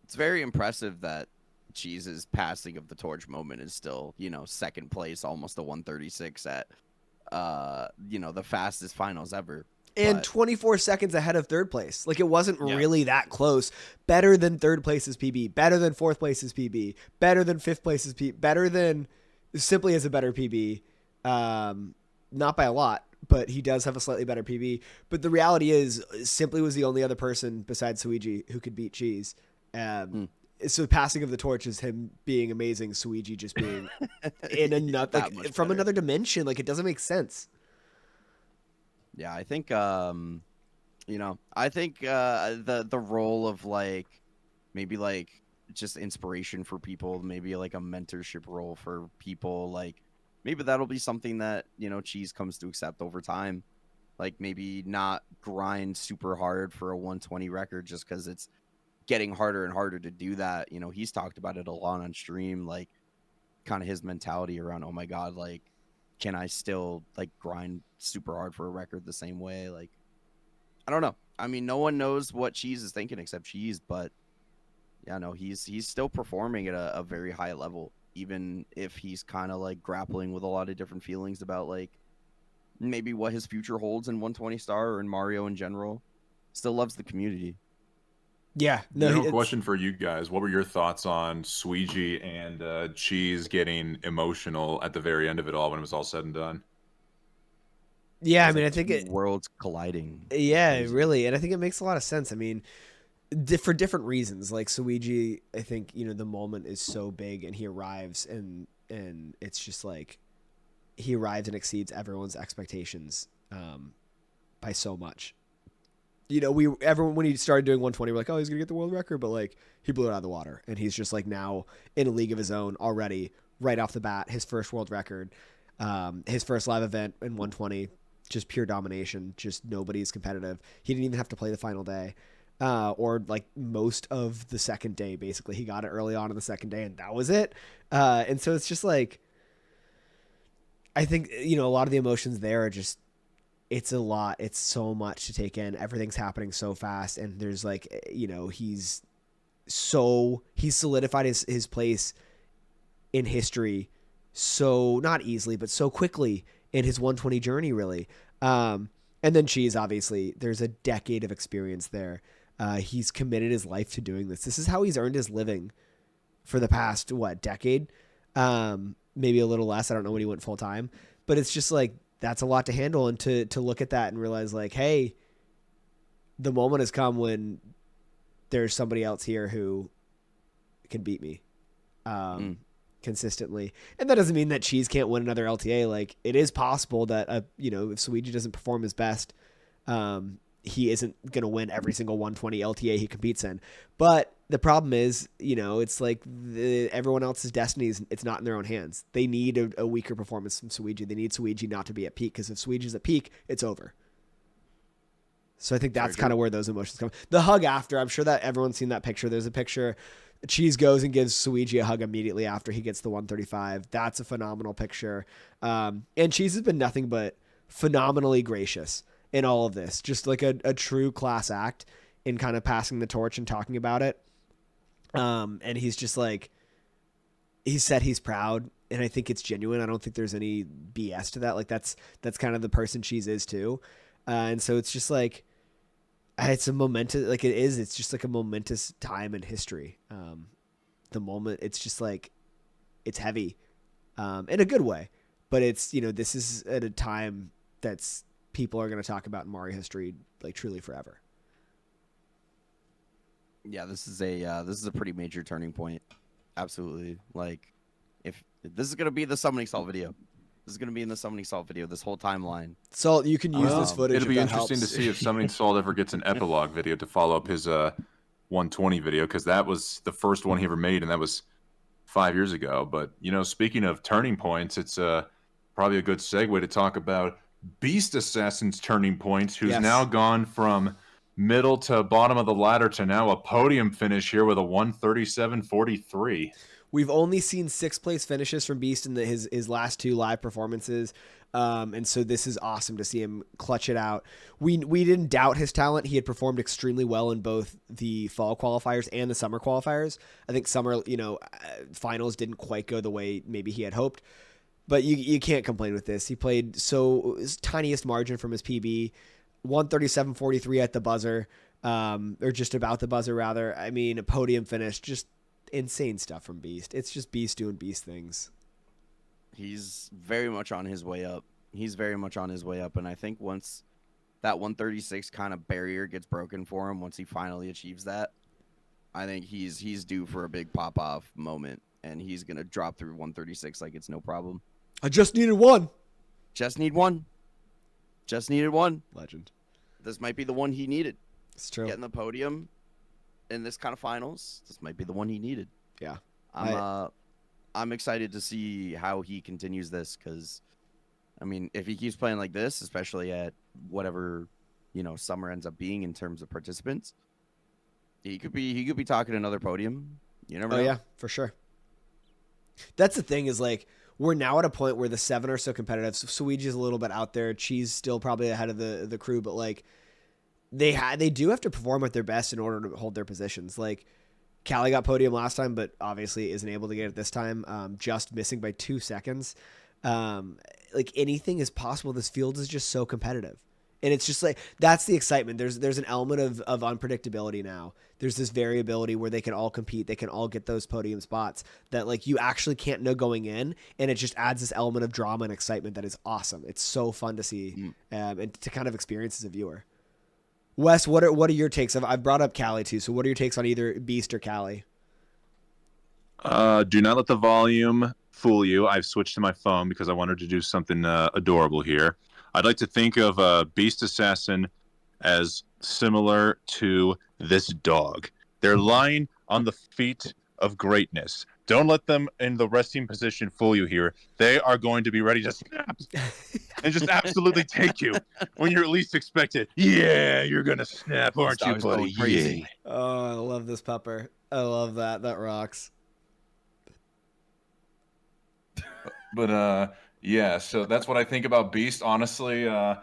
It's very impressive that Cheese's passing of the torch moment is still, second place, almost a 136 at, the fastest finals ever. And 24 seconds ahead of third place. Like, it wasn't really that close. Better than third place's PB. Better than fourth place's PB. Better than fifth place's PB. Better than Simply has a better PB. Not by a lot, but he does have a slightly better PB. But the reality is, Simply was the only other person besides Suigi who could beat Cheese. So passing of the torch is him being amazing. Suigi just being in another, from another dimension. Like, it doesn't make sense. Yeah, I think the role of maybe just inspiration for people, maybe like a mentorship role for people, like maybe that'll be something that, Cheese comes to accept over time. Like, maybe not grind super hard for a 120 record just because it's getting harder and harder to do that. He's talked about it a lot on stream, like kind of his mentality around, oh my God, like, can I still grind super hard for a record the same way? Like, I don't know. I mean, no one knows what Cheese is thinking except Cheese, but yeah, no, he's still performing at a very high level, even if he's kind of grappling with a lot of different feelings about maybe what his future holds in 120 Star or in Mario in general. Still loves the community. Yeah. No, question for you guys. What were your thoughts on Suigi and Cheese getting emotional at the very end of it all when it was all said and done? Yeah, I mean, I think worlds colliding. Yeah, really. And I think it makes a lot of sense. I mean, for different reasons. Like Suigi, I think, the moment is so big and he arrives and it's just like he arrives and exceeds everyone's expectations by so much. Everyone, when he started doing 120, we're like, oh, he's gonna get the world record, but he blew it out of the water, and he's just now in a league of his own already, right off the bat. His first world record, his first live event in 120, just pure domination. Just nobody's competitive. He didn't even have to play the final day, or most of the second day. Basically, he got it early on in the second day, and that was it. And so it's just I think a lot of the emotions there are just. It's a lot. It's so much to take in. Everything's happening so fast. And there's he's solidified his place in history. So not easily, but so quickly in his 120 journey, really. And then Cheese, obviously there's a decade of experience there. He's committed his life to doing this. This is how he's earned his living for the past, decade? Maybe a little less. I don't know when he went full time, but it's just that's a lot to handle, and to look at that and realize hey, the moment has come when there's somebody else here who can beat me consistently. And that doesn't mean that Cheese can't win another LTA. It is possible that if Suigi doesn't perform his best, he isn't going to win every single 120 LTA he competes in. But the problem is, it's everyone else's destiny it's not in their own hands. They need a weaker performance from Suigi. They need Suigi not to be at peak, because if Suigi's at peak, it's over. So I think that's kind of where those emotions come. The hug after, I'm sure that everyone's seen that picture. There's a picture. Cheese goes and gives Suigi a hug immediately after he gets the 135. That's a phenomenal picture. And Cheese has been nothing but phenomenally gracious in all of this. Just a true class act in kind of passing the torch and talking about it. And he's just he said he's proud, and I think it's genuine. I don't think there's any BS to that. That's kind of the person Cheese is too. And so it's just it's a momentous, it's just a momentous time in history. The moment, it's just it's heavy, in a good way, but it's, this is at a time that's people are going to talk about in Mario history, truly forever. Yeah, this is a pretty major turning point. Absolutely. If this is gonna be the summoning salt video, this is gonna be in the summoning salt video. This whole timeline. So you can use this footage. It'll be interesting to see if summoning salt ever gets an epilogue video to follow up his 120 video, because that was the first one he ever made, and that was 5 years ago. But speaking of turning points, it's probably a good segue to talk about Beast Assassin's turning points, who's now gone from middle to bottom of the ladder to now a podium finish here with a 137.43. We've only seen 6th place finishes from Beast in his last 2 live performances. And so this is awesome to see him clutch it out. We didn't doubt his talent. He had performed extremely well in both the fall qualifiers and the summer qualifiers. I think summer, finals didn't quite go the way maybe he had hoped, but you can't complain with this. He played his tiniest margin from his PB, 137.43 at the buzzer, or just about the buzzer rather. I mean, a podium finish, just insane stuff from Beast. It's just Beast doing Beast things. He's very much on his way up. And I think once that 136 kind of barrier gets broken for him, once he finally achieves that, I think he's due for a big pop-off moment, and he's going to drop through 136 like it's no problem. I just needed one. Just needed one. Legend. This might be the one he needed. It's true. Getting the podium in this kind of finals, this might be the one he needed. Yeah. I'm excited to see how he continues this, because, I mean, if he keeps playing like this, especially at whatever, summer ends up being in terms of participants, he could be talking another podium. You never know. Oh, yeah, for sure. That's the thing is, like, we're now at a point where the 7 are so competitive. So Suigi's a little bit out there. Cheese still probably ahead of the crew, but, like, they do have to perform at their best in order to hold their positions. Like, Kally got podium last time, but obviously isn't able to get it this time, just missing by 2 seconds. Like, anything is possible. This field is just so competitive. And it's just like, that's the excitement. There's an element of unpredictability now. There's this variability where they can all compete. They can all get those podium spots that, like, you actually can't know going in. And it just adds this element of drama and excitement that is awesome. It's so fun to see and to kind of experience as a viewer. Wes, what are your takes? I've brought up Kally too. So what are your takes on either Beast or Kally? Do not let the volume fool you. I've switched to my phone because I wanted to do something adorable here. I'd like to think of Beast Assassin as similar to this dog. They're lying on the feet of greatness. Don't let them in the resting position fool you here. They are going to be ready to snap and just absolutely take you when you're least expected. Yeah, you're going to snap, aren't you, buddy? Crazy. Oh, I love this pupper. I love that. That rocks. But yeah, so that's what I think about Beast. Honestly, I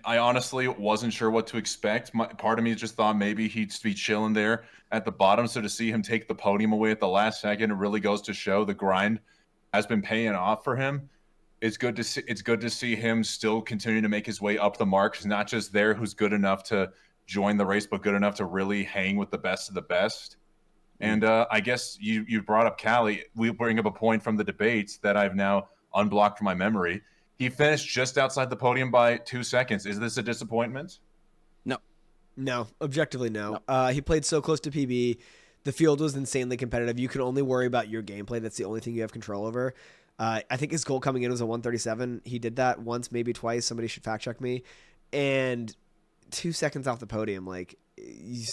honestly wasn't sure what to expect. Part of me just thought maybe he'd be chilling there at the bottom. So to see him take the podium away at the last second, it really goes to show the grind has been paying off for him. It's good to see. It's good to see him still continuing to make his way up the mark. He's not just there who's good enough to join the race, but good enough to really hang with the best of the best. And I guess you brought up Kally. We bring up a point from the debates that I've now unblocked from my memory. He finished just outside the podium by 2 seconds. Is this a disappointment? No, objectively no. He played so close to PB. The field was insanely competitive. You can only worry about your gameplay. That's the only thing you have control over. I think his goal coming in was a 137. He did that once, maybe twice. Somebody should fact check me. And 2 seconds off the podium, you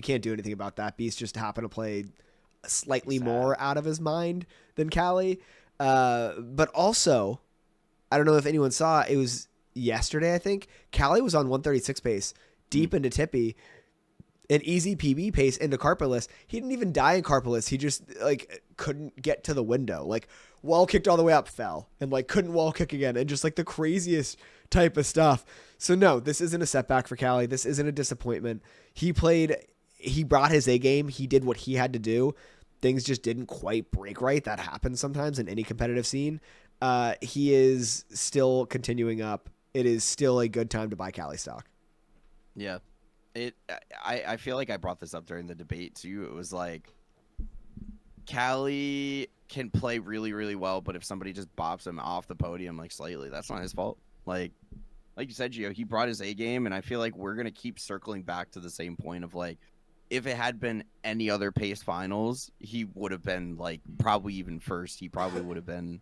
can't do anything about that. Beast just happened to play slightly more out of his mind than Kally. But also, I don't know if anyone saw, it was yesterday, I think. Kally was on 136 pace, deep into Tippy, an easy PB pace into Carpalus. He didn't even die in Carpalus. He just, couldn't get to the window. Wall kicked all the way up, fell, and, couldn't wall kick again, and just, the craziest type of stuff. So, no, this isn't a setback for Kally. This isn't a disappointment. He brought his A game. He did what he had to do. Things just didn't quite break right. That happens sometimes in any competitive scene. He is still continuing up. It is still a good time to buy Kally stock. Yeah. I feel like I brought this up during the debate too. It was like, Kally can play really, really well, but if somebody just bops him off the podium slightly, that's not his fault. Like you said, Geo, he brought his A game, and I feel like we're gonna keep circling back to the same point of if it had been any other pace finals, he would have been probably even first. He probably would have been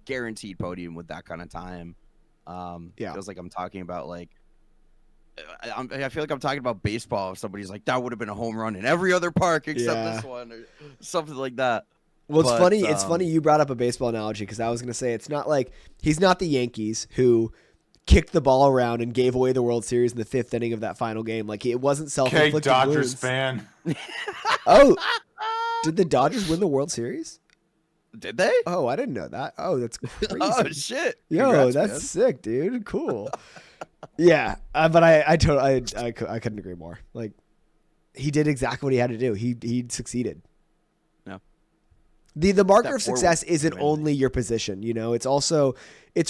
guaranteed podium with that kind of time. Feels like I'm talking about I feel like I'm talking about baseball. If somebody's like, that would have been a home run in every other park except this one, or something like that. Well, it's funny you brought up a baseball analogy, because I was going to say it's not he's not the Yankees who kicked the ball around and gave away the World Series in the 5th inning of that final game. It wasn't self-inflicted Dodgers wounds. fan. Oh, Did the Dodgers win the World Series? Did they? Oh, I didn't know that. Oh, that's crazy. Oh shit! Yo, Congrats, that's man. sick, dude. Cool. Yeah, but I couldn't agree more. Like, he did exactly what he had to do. He succeeded. No. The marker Step of success forward. isn't only your position. You know, it's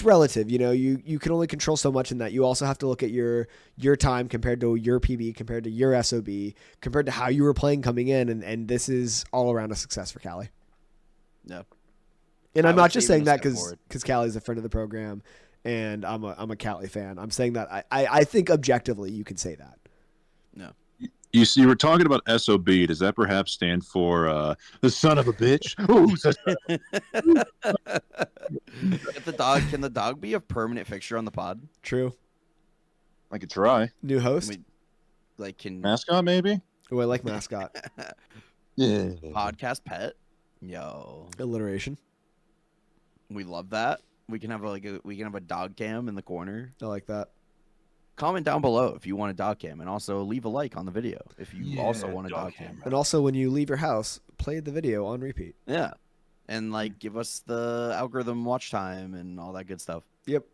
relative. You know, you can only control so much in that. You also have to look at your time compared to your PB, compared to your SOB, compared to how you were playing coming in, and this is all around a success for Kally. No. And I'm I not would just say saying even that a step because forward. Cally's a friend of the program, and I'm a Kally fan. I'm saying that I think objectively you can say that. No. You see, we're talking about SOB. Does that perhaps stand for the son of a bitch? Ooh, Can the dog be a permanent fixture on the pod? True. I could try. New host. I mean, like, can Mascot, maybe? Oh, I like mascot. Yeah. podcast pet? Yo, Alliteration. we love that. We can have a dog cam in the corner. I like that. Comment down below if you want a dog cam, and also leave a like on the video if you also Yeah, want a dog dog cam. cam. And also, when you leave your house, play the video on repeat. Yeah, and like give us the algorithm watch time and all that good stuff. Yep.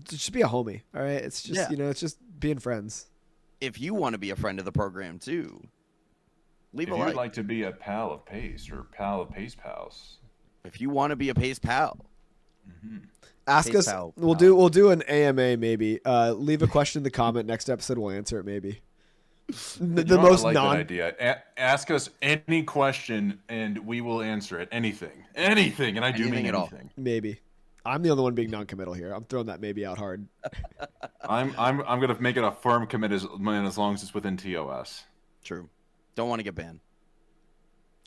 Just be a homie. All right. It's just Yeah. it's just being friends. If you want to be a friend of the program too, leave If a you would like. like to be a pal of Pace or pal of Pace Pals, If you want to be a Pace pal, Ask Pace us. pal. We'll do an AMA maybe. Leave a question in the comment. Next episode we'll answer it maybe. The You know, most I like non. that idea. Ask us any question and we will answer it. Anything, and I do Anything mean at all. anything. Maybe. I'm the only one being non-committal here. I'm throwing that maybe out hard. I'm gonna make it a firm commit as long as it's within TOS. True. Don't want to get banned.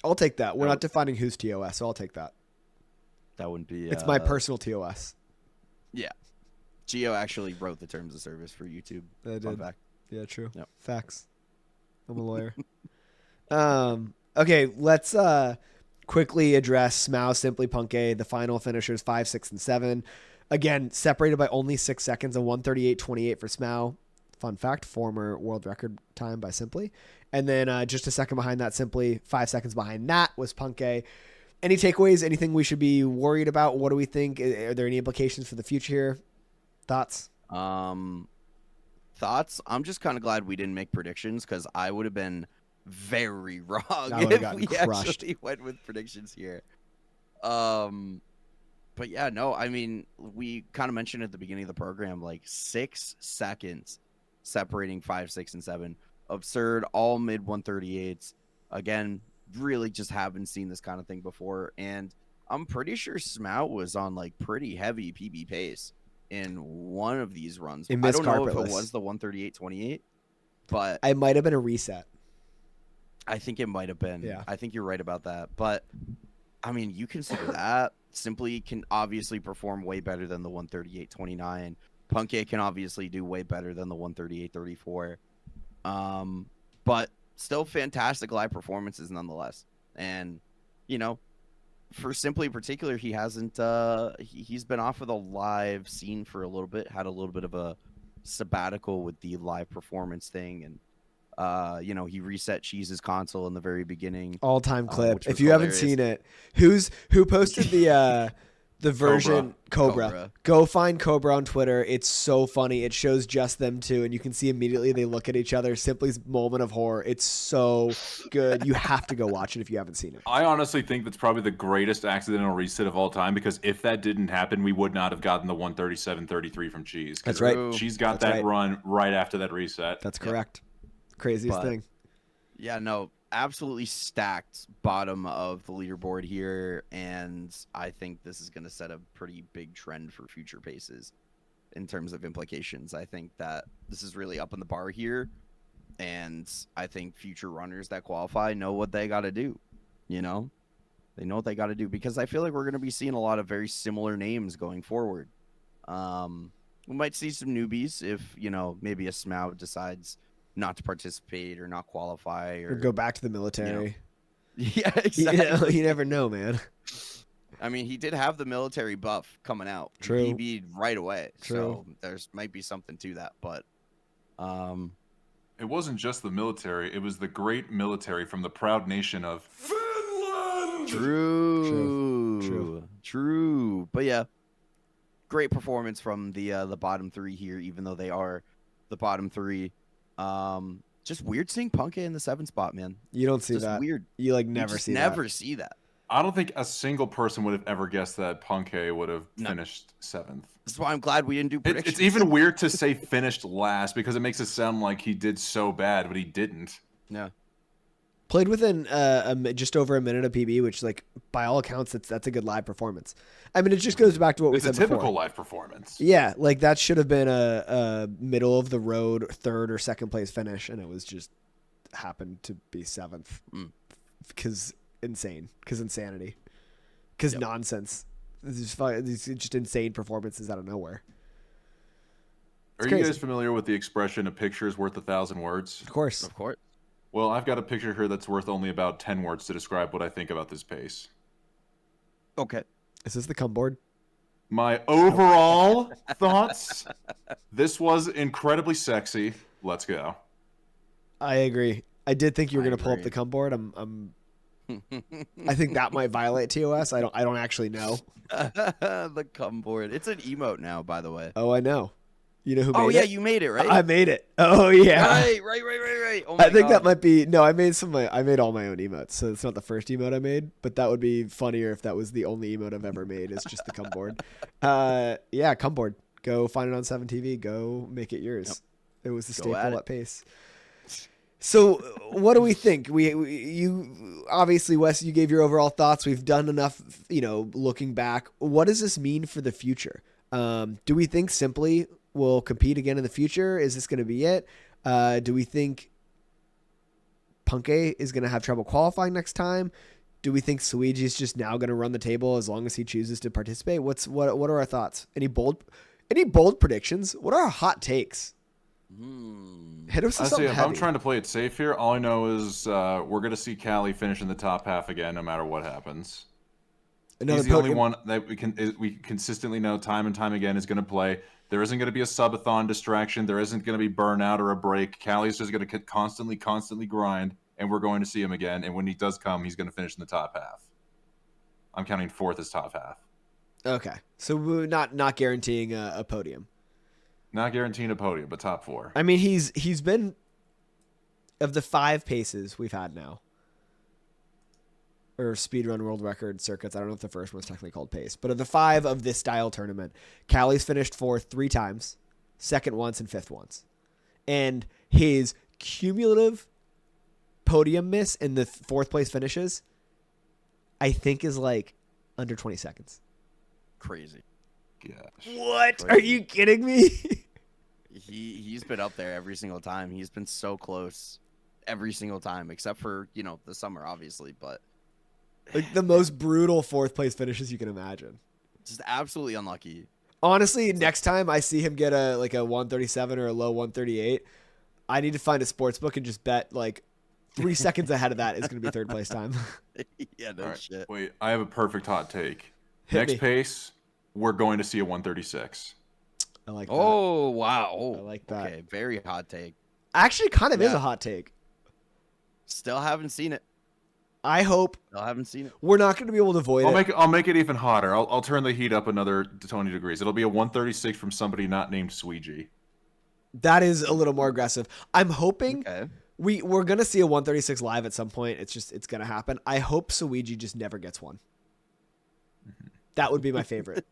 I'll take that. We're No. not defining who's TOS, so I'll take that. That wouldn't be. It's my personal TOS. Geo actually wrote the terms of service for YouTube. I Fun did. fact. Yeah, true. Yep. Facts. I'm a lawyer. Okay, let's quickly address Smao, Simply, Punkay, the final finishers 5, 6, and 7. Again, separated by only 6 seconds, a 1:38.28 for Smao. Fun fact, former world record time by Simply. And then just a second behind that, Simply, 5 seconds behind that was Punkay. Any takeaways? Anything we should be worried about? What do we think? Are there any implications for the future here? Thoughts? Thoughts? I'm just kind of glad we didn't make predictions because I would have been very wrong I would've if gotten we crushed. actually went with predictions here. But yeah, no, I mean, we kind of mentioned at the beginning of the program, like 6 seconds separating 5, 6, and 7. Absurd, all mid 138s. Again, really just haven't seen this kind of thing before. And I'm pretty sure Smout was on like pretty heavy PB pace in one of these runs. In I Miss don't know if Carpetless. it was the 138.28, but I might have been a reset. I think it might have been. Yeah. I think you're right about that. But I mean, you consider that Simply can obviously perform way better than the 138.29. Punkay can obviously do way better than the 138.34. But still fantastic live performances nonetheless. And, you know, for Simply in particular, he hasn't he's been off of the live scene for a little bit, had a little bit of a sabbatical with the live performance thing, and you know, he reset Cheese's console in the very beginning. All-time clip. which If was you haven't hilarious. seen it, who posted the version Cobra. Cobra. Go find Cobra on Twitter. It's so funny. It shows just them two, and you can see immediately they look at each other. Simply's moment of horror. It's so good. You have to go watch it if you haven't seen it. I honestly think that's probably the greatest accidental reset of all time, because if that didn't happen, we would not have gotten the 137.33 from Cheese. 'Cause That's right. True. Cheese got That's that right. run right after that reset. That's Yeah. correct. Craziest But- thing. Yeah, no, absolutely stacked bottom of the leaderboard here, and I think this is going to set a pretty big trend for future paces in terms of implications. I think that this is really up in the bar here, and I think future runners that qualify know what they got to do. You know, they know what they got to do, because I feel like we're going to be seeing a lot of very similar names going forward. We might see some newbies if, you know, maybe a Smout decides not to participate or not qualify, Or or go back to the military. yeah, You exactly. you never know, man. I mean, he did have the military buff coming out. True. He PB'd right away. True. So there's might be something to that, but It wasn't just the military; it was the great military from the proud nation of Finland. True. But yeah, great performance from the bottom three here, even though they are the bottom three. Just weird seeing Punkay in the 7th spot, man. You don't see Just that. weird. You like You never just see never that. see that. I don't think a single person would have ever guessed that Punkay would have No. finished 7th. This is why I'm glad we didn't do predictions. It's even weird to say finished last because it makes it sound like he did so bad, but he didn't. Yeah. Played within just over a minute of PB, which, like, by all accounts, that's a good live performance. I mean, it just goes back to what It's we a said typical before. live performance. Yeah, like that should have been a middle of the road 3rd or 2nd place finish, and it was just happened to be 7th because insanity, because nonsense. These just insane performances out of nowhere. Are you guys familiar with the expression "a picture is worth 1,000 words"? Of course. Of course. Well, I've got a picture here that's worth only about 10 words to describe what I think about this pace. Okay. Is this the cum board? My overall thoughts: this was incredibly sexy. Let's go. I agree. I did think you were I going to pull up agree. the cum board. I think that might violate TOS. I don't actually know. The cum board. It's an emote now, by the way. Oh, I know. You know who made it? Oh yeah, you made it, right? I made it. Oh yeah. Right. Oh my I think that God. might be no. I made I made all my own emotes, so it's not the first emote I made. But that would be funnier if that was the only emote I've ever made. Is just the cum board. Yeah, cum board. Go find it on 7TV. Go make it yours. It was the Go staple at at Pace. So what do we think? You obviously, Wes, you gave your overall thoughts. We've done enough, looking back. What does this mean for the future? Do we think Simply will compete again in the future? Is this going to be it? Do we think Punkay is going to have trouble qualifying next time? Do we think Suigi is just now going to run the table as long as he chooses to participate? What are our thoughts? Any bold predictions? What are our hot takes? Hit us with I something say, if heavy. I'm trying to play it safe here, all I know is we're going to see Kally finish in the top half again, no matter what happens. He's the only one that we consistently know time and time again is going to play. There isn't going to be a subathon distraction. There isn't going to be burnout or a break. Kally's just going to constantly grind, and we're going to see him again. And when he does come, he's going to finish in the top half. I'm counting 4th as top half. Okay, so we're not guaranteeing a podium. Not guaranteeing a podium, but top 4. I mean, he's been, of the 5 paces we've had now, or speedrun world record circuits. I don't know if the first one's technically called pace, but of the 5 of this style tournament, Kally's finished 4th 3 times, 2nd once, and 5th once. And his cumulative podium miss in the 4th place finishes, I think, is like under 20 seconds. Crazy. Gosh. What? Crazy. Are you kidding me? He's been up there every single time. He's been so close every single time, except for the summer, obviously. But Like the most brutal 4th place finishes you can imagine. just absolutely unlucky. Honestly, next time I see him get a 137 or a low 138, I need to find a sports book and just bet like 3 seconds ahead of that is going to be 3rd place time. Yeah, no All right, shit. wait, I have a perfect hot take. Hit Next me. pace, we're going to see a 136. I like that. Oh wow. I like that. Okay, very hot take. Actually, kind of is Yeah. a hot take. Still haven't seen it. I hope Still haven't seen it. we're not going to be able to avoid it. I'll make it even hotter. I'll turn the heat up another 20 degrees. It'll be a 136 from somebody not named Suigi. That is a little more aggressive. I'm hoping Okay. we're going to see a 136 live at some point. It's going to happen. I hope Suigi just never gets one. That would be my favorite.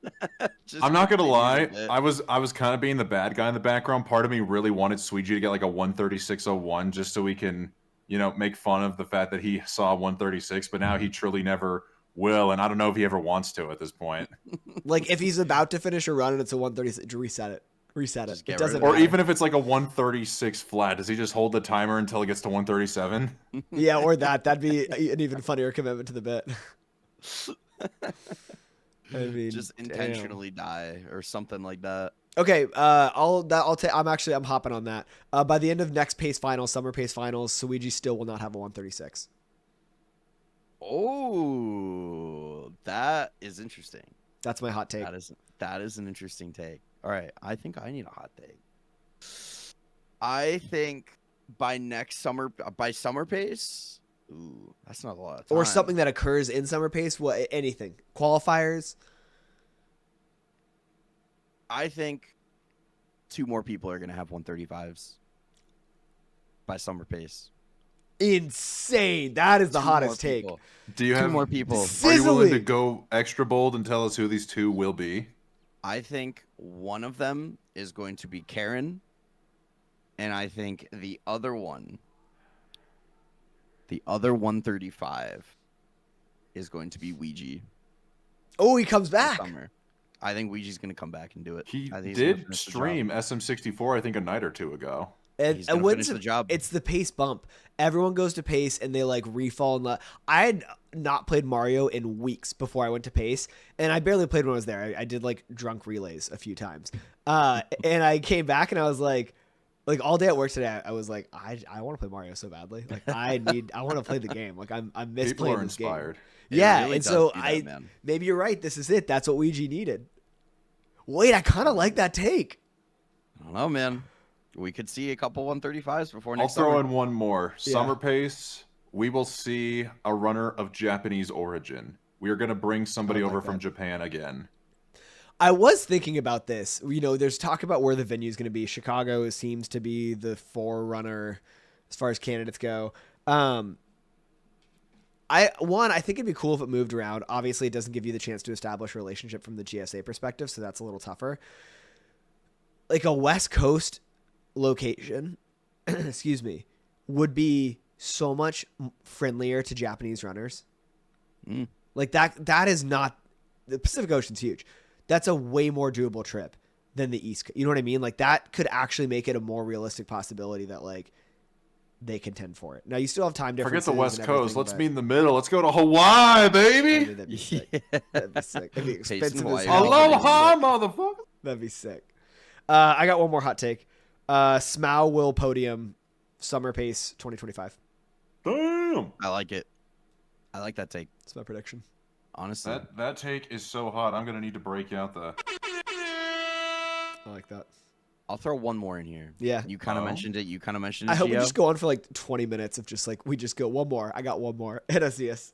Just I'm not gonna continue lie. with it. I was kind of being the bad guy in the background. Part of me really wanted Suigi to get like a 136.01 just so we can, make fun of the fact that he saw 136, but now he truly never will, and I don't know if he ever wants to at this point. Like if he's about to finish a run and it's a 136, reset it. Just It get rid doesn't of it. Or matter. even if it's like a 136 flat, does he just hold the timer until it gets to 137? Yeah, or that'd be an even funnier commitment to the bit. I mean, Just damn. intentionally die or something like that. Okay, I'm hopping on that. By the end of next pace finals, summer pace finals, Suigi still will not have a 136. Oh, that is interesting. That's my hot take. That is an interesting take. All right, I think I need a hot take. I think by summer pace, Ooh, that's not a lot of time. Or something that occurs in summer pace. What? Anything? Qualifiers? I think 2 more people are going to have 135s by summer pace. Insane. That is the 2 more hottest take. people. Do you 2 have more people. Are you willing to Sizzling. go extra bold and tell us who these 2 will be? I think one of them is going to be Karen, and I think the other 135, is going to be Luigi. Oh, he comes this back. Summer. I think Luigi's going to come back and do it. He I think he's gonna did finish the job. stream SM64, I think, a night or 2 ago. He's gonna when's finish the job. It's the pace bump. Everyone goes to pace and they like refall. I had not played Mario in weeks before I went to pace, and I barely played when I was there. I did like drunk relays a few times, and I came back and I was like all day at work today. I was like, I want to play Mario so badly. Like I want to play the game. Like I miss People playing are this game. inspired. It Yeah, really and does so do that, man. maybe you're right. This is it. That's what Ouija needed. Wait, I kind of like that take. I don't know, man. We could see a couple 135s before I'll next throw summer. in one more. Yeah. Summer pace, we will see a runner of Japanese origin. We are going to bring somebody I like over from that. Japan again. I was thinking about this. You know, there's talk about where the venue is going to be. Chicago seems to be the forerunner as far as candidates go. I think it'd be cool if it moved around. Obviously, it doesn't give you the chance to establish a relationship from the GSA perspective, so that's a little tougher. Like a West Coast location, excuse me, would be so much friendlier to Japanese runners. Like that is not, the Pacific Ocean's huge. That's a way more doable trip than the East. You know what I mean? Like that could actually make it a more realistic possibility that like they contend for it. Now you still have time differences. Forget the West and Coast. everything, Let's but- meet in the middle. Let's go to Hawaii, I baby. mean, that'd be sick. That'd be sick. It'd be Pace and expensive as Hawaii. hell. Aloha, motherfucker. That'd be sick. I got one more hot take. Smough will podium summer pace 2025. Damn. I like it. I like that take. That's my prediction. Honestly. That take is so hot. I'm going to need to break out the... I like that. I'll throw one more in here. Yeah. You kind of Oh. mentioned it. I hope we Geo. just go on for like 20 minutes of just like, we just go one more. I got one more. Hit us, yes.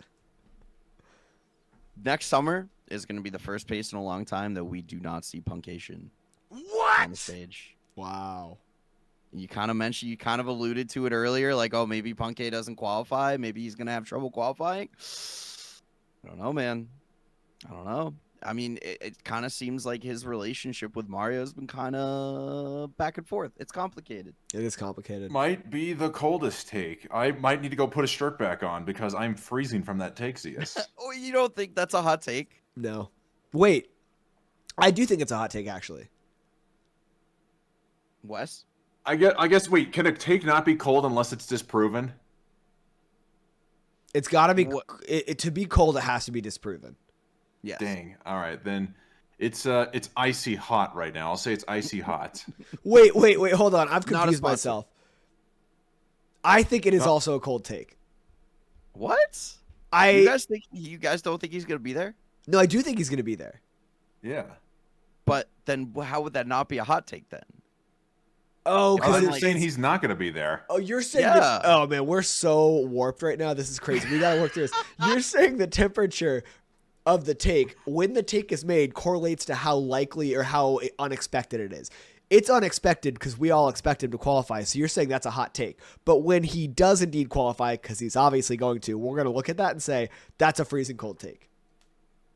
Next summer is going to be the first pace in a long time that we do not see Punkation on the What? stage. Wow. You kind of alluded to it earlier, like, oh, maybe Punkay doesn't qualify. Maybe he's going to have trouble qualifying. I don't know, man. I don't know. I mean, it kind of seems like his relationship with Mario has been kind of back and forth. It's complicated. It is complicated. Might be the coldest take. I might need to go put a shirt back on because I'm freezing from that take, Zeus. Oh, you don't think that's a hot take? No. Wait. I do think it's a hot take, actually. Wes? I guess, wait, can a take not be cold unless it's disproven? It's got to be, What- to be cold, it has to be disproven. Yes. Dang. All right, then it's icy hot right now. I'll say it's icy hot. Wait, hold on. I've Not a confused sponsor. myself. I think it is also a cold take. What? You guys don't think he's going to be there? No, I do think he's going to be there. Yeah. But then how would that not be a hot take then? Oh, I'm because saying he's not going to be there. Oh, you're saying Yeah. that, oh man, we're so warped right now. This is crazy. We gotta work through this. You're saying the temperature of the take when the take is made correlates to how likely or how unexpected it is. It's unexpected because we all expect him to qualify. So you're saying that's a hot take. But when he does indeed qualify, because he's obviously going to, we're gonna look at that and say that's a freezing cold take.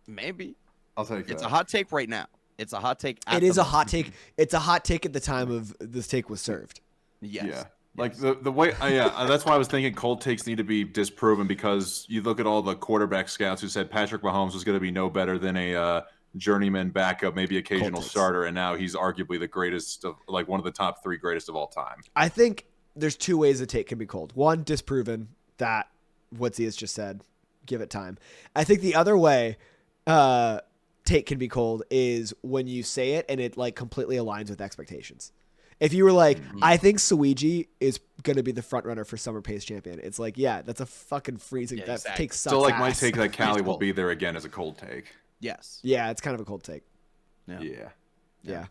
Maybe. I'll take that. It's a hot take right now. It's a hot take. It is a hot take. It's a hot take at the time of this take was served. Yes. Yeah. Like the way, that's why I was thinking cold takes need to be disproven because you look at all the quarterback scouts who said Patrick Mahomes was going to be no better than a journeyman backup, maybe occasional takes. starter, and now he's arguably the greatest of, like one of the top 3 greatest of all time. I think there's 2 ways a take can be cold. One, disproven that what Zia's just said. Give it time. I think the other way take can be cold is when you say it and it like completely aligns with expectations. If you were like, I think Suigi is going to be the front runner for Summer Pace Champion. It's like, yeah, that's a fucking freezing. Yeah, that exactly. take sucks So like my ass. take that Kally will cold. be there again as a cold take. Yes. Yeah, it's kind of a cold take. Yeah. Yeah.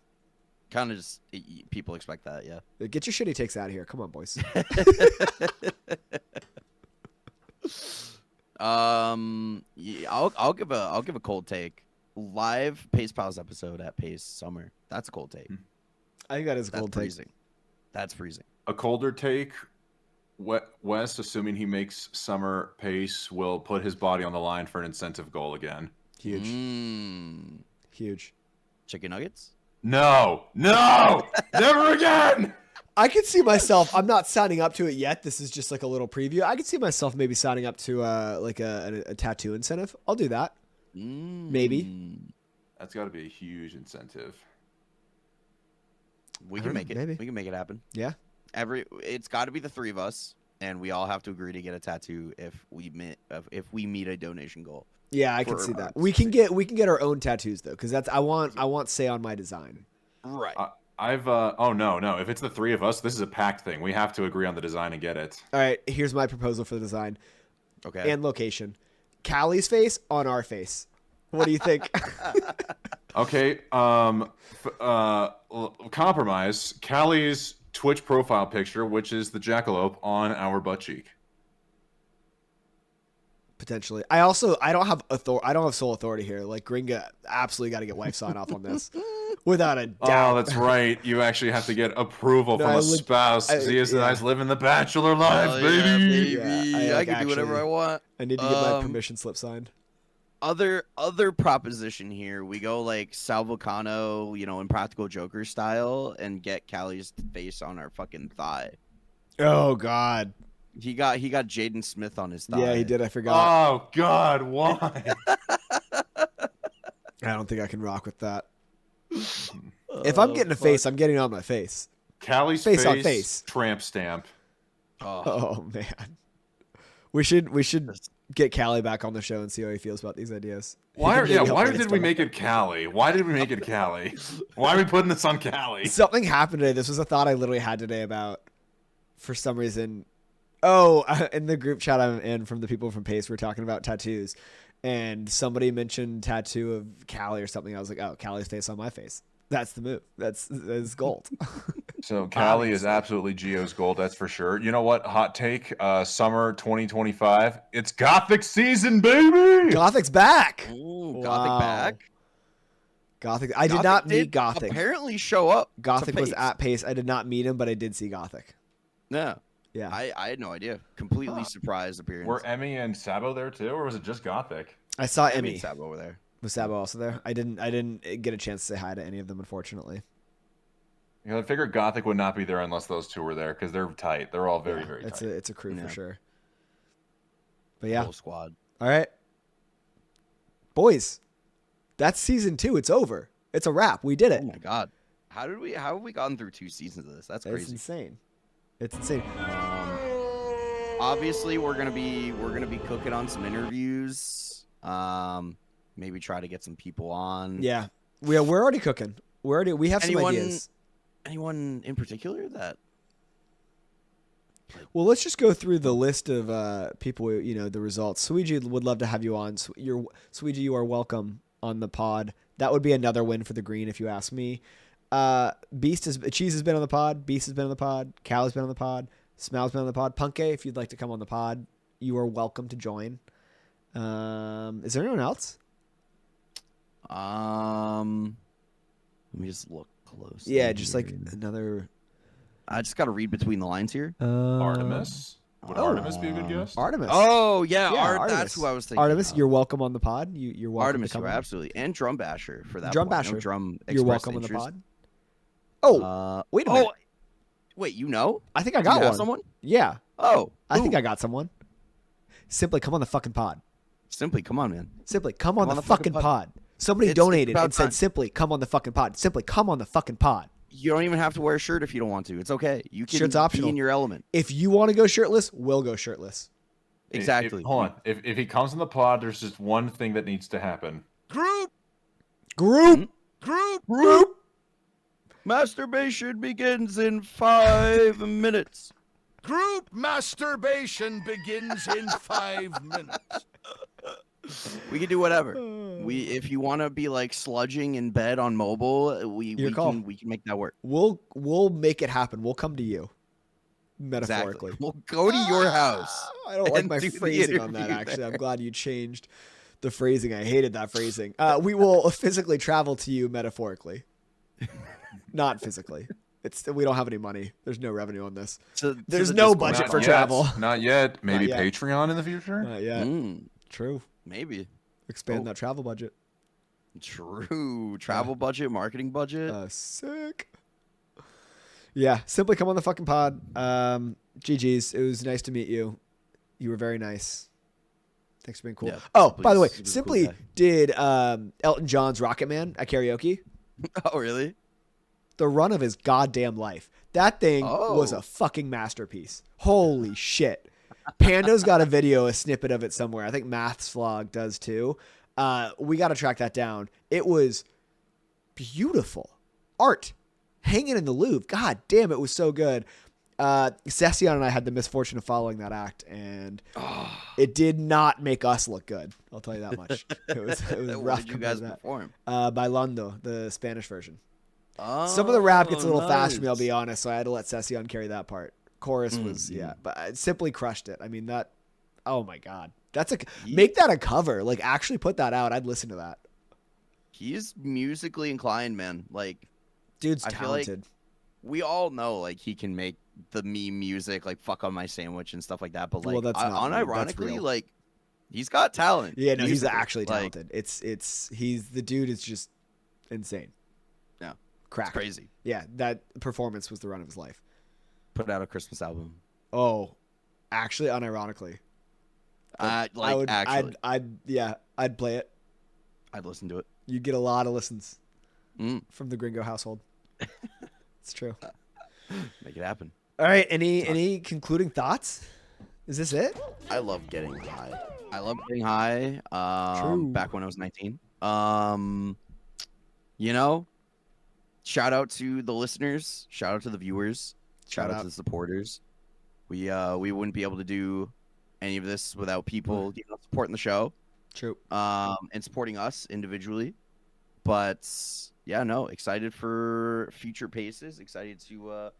Kind of just people expect that. Yeah. Get your shitty takes out of here. Come on, boys. Yeah, I'll give a cold take. Live Pace Pals episode at Pace Summer. That's a cold take. I think that is a That's cold take. freezing. That's freezing. A colder take. Wes, assuming he makes summer pace, will put his body on the line for an incentive goal again. Huge. Mm. Huge. Chicken nuggets? No, never again. I could see myself. I'm not signing up to it yet. This is just like a little preview. I could see myself maybe signing up to like a tattoo incentive. I'll do that. Maybe. That's got to be a huge incentive. We can make it. Maybe. We can make it happen. Yeah. It's got to be the three of us, and we all have to agree to get a tattoo if we meet a donation goal. Yeah, I can For see our that. We can get our own tattoos though, because I want say on my design. Right. Oh no. If it's the three of us, this is a pact thing. We have to agree on the design and get it. All right, here's my proposal for the design Okay. and location. Kally's face on our face. What do you think? Okay. Compromise. Kally's Twitch profile picture, which is the jackalope on our butt cheek. Potentially. I don't have sole authority here. Like Gringa absolutely got to get wife sign off on this, without a doubt. Oh, that's right. You actually have to get approval No, from a spouse. He is guys living the bachelor life, Oh, baby. yeah, baby. Yeah, I can do whatever I want. I need to get my permission slip signed. Other proposition here, we go like Sal Vulcano, Impractical Joker style, and get Kally's face on our fucking thigh. Oh God. He got Jaden Smith on his thigh. Yeah, he did. I forgot. Oh God, why? I don't think I can rock with that. If I'm getting a face, I'm getting it on my face. Kally's Face on face. Tramp stamp. Oh man. We should get Kally back on the show and see how he feels about these ideas. Why did we make it Kally? Why did we make it Kally? Why are we putting this on Kally? Something happened today. This was a thought I literally had today about, for some reason. Oh, in the group chat I'm in from the people from Pace, we're talking about tattoos, and somebody mentioned tattoo of Kally or something. I was like, oh, Kally's face on my face. That's the move. That's gold. So Kally is absolutely Geo's gold, that's for sure. You know what? Hot take. Summer 2025. It's Gothic season, baby. Gothic's back. Ooh, Wow. Gothic back. Gothic. I did not meet Gothic. Apparently, show up. to Gothic was Pace. at Pace. I did not meet him, but I did see Gothic. Yeah. Yeah. I had no idea. Completely surprised appearance. Were Emmy and Sabo there too, or was it just Gothic? I saw I Emmy. mean, Sab over there. Was Sabo also there? I didn't get a chance to say hi to any of them, unfortunately. You know, I figured Gothic would not be there unless those two were there because they're tight. They're all very, Yeah, very it's tight. a crew Yeah. for sure. But yeah. Whole squad. All right. Boys, that's season 2. It's over. It's a wrap. We did it. Oh my god. How have we gotten through 2 seasons of this? That's It's crazy. insane. It's insane. Obviously we're gonna be cooking on some interviews. Maybe try to get some people on. Yeah. We're already cooking. We have some ideas. Anyone in particular that? Well, let's just go through the list of people, the results. Suigi would love to have you on. Suigi, you are welcome on the pod. That would be another win for the green if you ask me. Cheese has been on the pod. Beast has been on the pod. Cal has been on the pod. Smell's been on the pod. Punke, if you'd like to come on the pod, you are welcome to join. Is there anyone else? Let me just look close. Yeah, just like another. I just got to read between the lines here. Artemis? Would oh. Artemis be a good guest? Artemis. Oh yeah, Artemis. that's who I was thinking. Artemis, of. you're welcome on the pod. You're welcome Artemis, to come on. absolutely, and Drum Basher for that. Drum point. Basher. No drum. You're expressed welcome interest. on the pod. Oh, wait a minute. Wait, you know? I think I Do got you have one. someone? Yeah, Oh, I think who? I got someone. Simply come on the fucking pod. Simply, come on, man. Simply come on the fucking pod. Somebody It's donated about and said, time. "Simply come on the fucking pod." Simply come on the fucking pod. You don't even have to wear a shirt if you don't want to. It's okay. You can Shirt's optional. be in your element. If you want to go shirtless, we'll go shirtless. Exactly. Hold on. If he comes in the pod, there's just one thing that needs to happen. Group. Masturbation begins in 5 minutes. Group masturbation begins in 5 minutes. We can do whatever. If you want to be like sludging in bed on mobile, we Your call. can make that work. We'll make it happen. We'll come to you. metaphorically. Exactly. We'll go to your house. I don't like and my do the phrasing on that, interview actually. I'm there. glad you changed the phrasing. I hated that phrasing. We will physically travel to you metaphorically. Not physically. We don't have any money. There's no revenue on this. There's the no Discord budget Not for yet. travel. Not yet. Maybe Not yet. Patreon in the future. Not yet. True. Maybe. Expand Oh. that travel budget. True. Travel budget, marketing budget. Sick. Yeah, simply come on the fucking pod. GG's. It was nice to meet you. You were very nice. Thanks for being cool. Yeah, oh, Simply's- by the way, Simply's a cool Simply guy. did Elton John's Rocket Man at karaoke. Oh, really? The run of his goddamn life. That thing was Oh. a fucking masterpiece. Holy shit. Pando's got a video, a snippet of it somewhere. I think Math's vlog does too. We got to track that down. It was beautiful. Art. Hanging in the Louvre. God damn, it was so good. Session and I had the misfortune of following that act, and it did not make us look good. I'll tell you that much. It was What rough. did you compared guys to that. perform? Bailando, the Spanish version. Oh, Some of the rap gets a little fast for me, I'll nice. be honest, so I had to let Session carry that part. Chorus was, but I simply crushed it. I mean, that, oh my God. Make that a cover. Like, actually put that out. I'd listen to that. He's musically inclined, man. Like, Dude's I feel like- talented. we all know, like, he can make the meme music, like, fuck on my sandwich and stuff like that. But, like, Well, that's not meme, that's unironically, real. like, he's got talent. Yeah, no, he's musically. actually Like, talented. The dude is just insane. Yeah. Crack. crazy. Yeah, that performance was the run of his life. Put out a Christmas album. Oh, actually, unironically. Actually, I'd play it. I'd listen to it. You'd get a lot of listens Mm. from the Gringo household. It's true. Make it happen. All right, any concluding thoughts? Is this it? I love getting high. I love getting high. True. Back when I was 19. You know, shout out to the listeners. Shout out to the viewers. Shout out to the supporters. We wouldn't be able to do any of this without people supporting the show. True. And supporting us individually. But yeah, no, excited for future paces. Excited to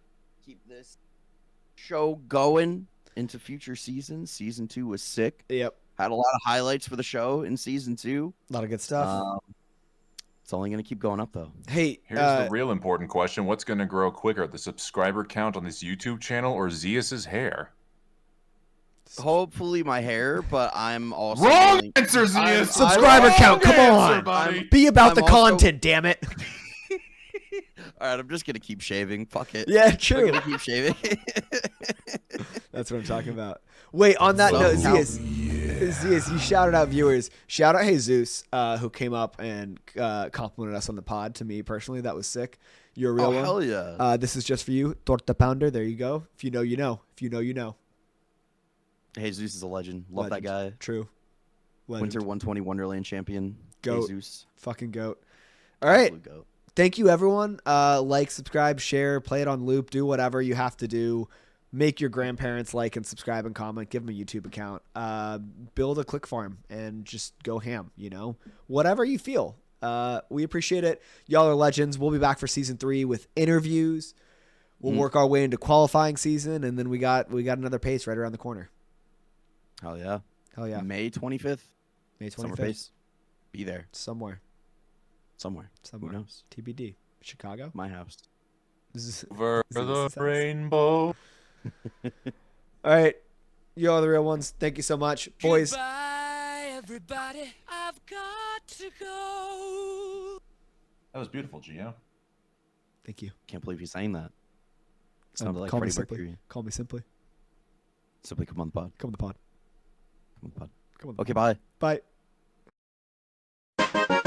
keep this show going into future seasons. Season 2 was sick. Yep. Had a lot of highlights for the show in season 2. A lot of good stuff. It's only going to keep going up, though. Hey, Here's the real important question: what's going to grow quicker, the subscriber count on this YouTube channel or Zeus's hair? Hopefully my hair, but I'm also Wrong willing- answer, Zeus. subscriber count. Come answer, on, buddy. be about I'm the also- content. Damn it. All right, I'm just going to keep shaving. Fuck it. Yeah, I'm true. going to keep shaving. That's what I'm talking about. Wait, on that note, Zeus, you shouted out viewers. Shout out Jesus, who came up and complimented us on the pod. To me personally, that was sick. You're a real Oh, one. hell yeah. This is just for you, Torta Pounder. There you go. If you know, you know. If you know, you know. Jesus is a legend. Love that guy. True. Legend. Winter 120 Wonderland champion. Goat. Jesus. Fucking goat. All right. Absolute goat. Thank you, everyone. Like, subscribe, share, play it on loop, do whatever you have to do. Make your grandparents like and subscribe and comment. Give them a YouTube account. Build a click farm and just go ham, whatever you feel. We appreciate it. Y'all are legends. We'll be back for season 3 with interviews. We'll work our way into qualifying season, and then we got another pace right around the corner. Hell yeah. Hell yeah. May 25th. May Summer 25th. pace. Be there. Somewhere. Somewhere. Who knows? TBD. Chicago? My house. Over Zeus the says. rainbow. All right. You are the real ones. Thank you so much. Boys. Goodbye, everybody. I've got to go. That was beautiful, Geo. Thank you. Can't believe you sang that. Sounded like Call me Freddie simply. Mercury. Call me simply. Simply come on the pod. Come on the pod. Come on the pod. Come on the Okay, bye. pod. Bye.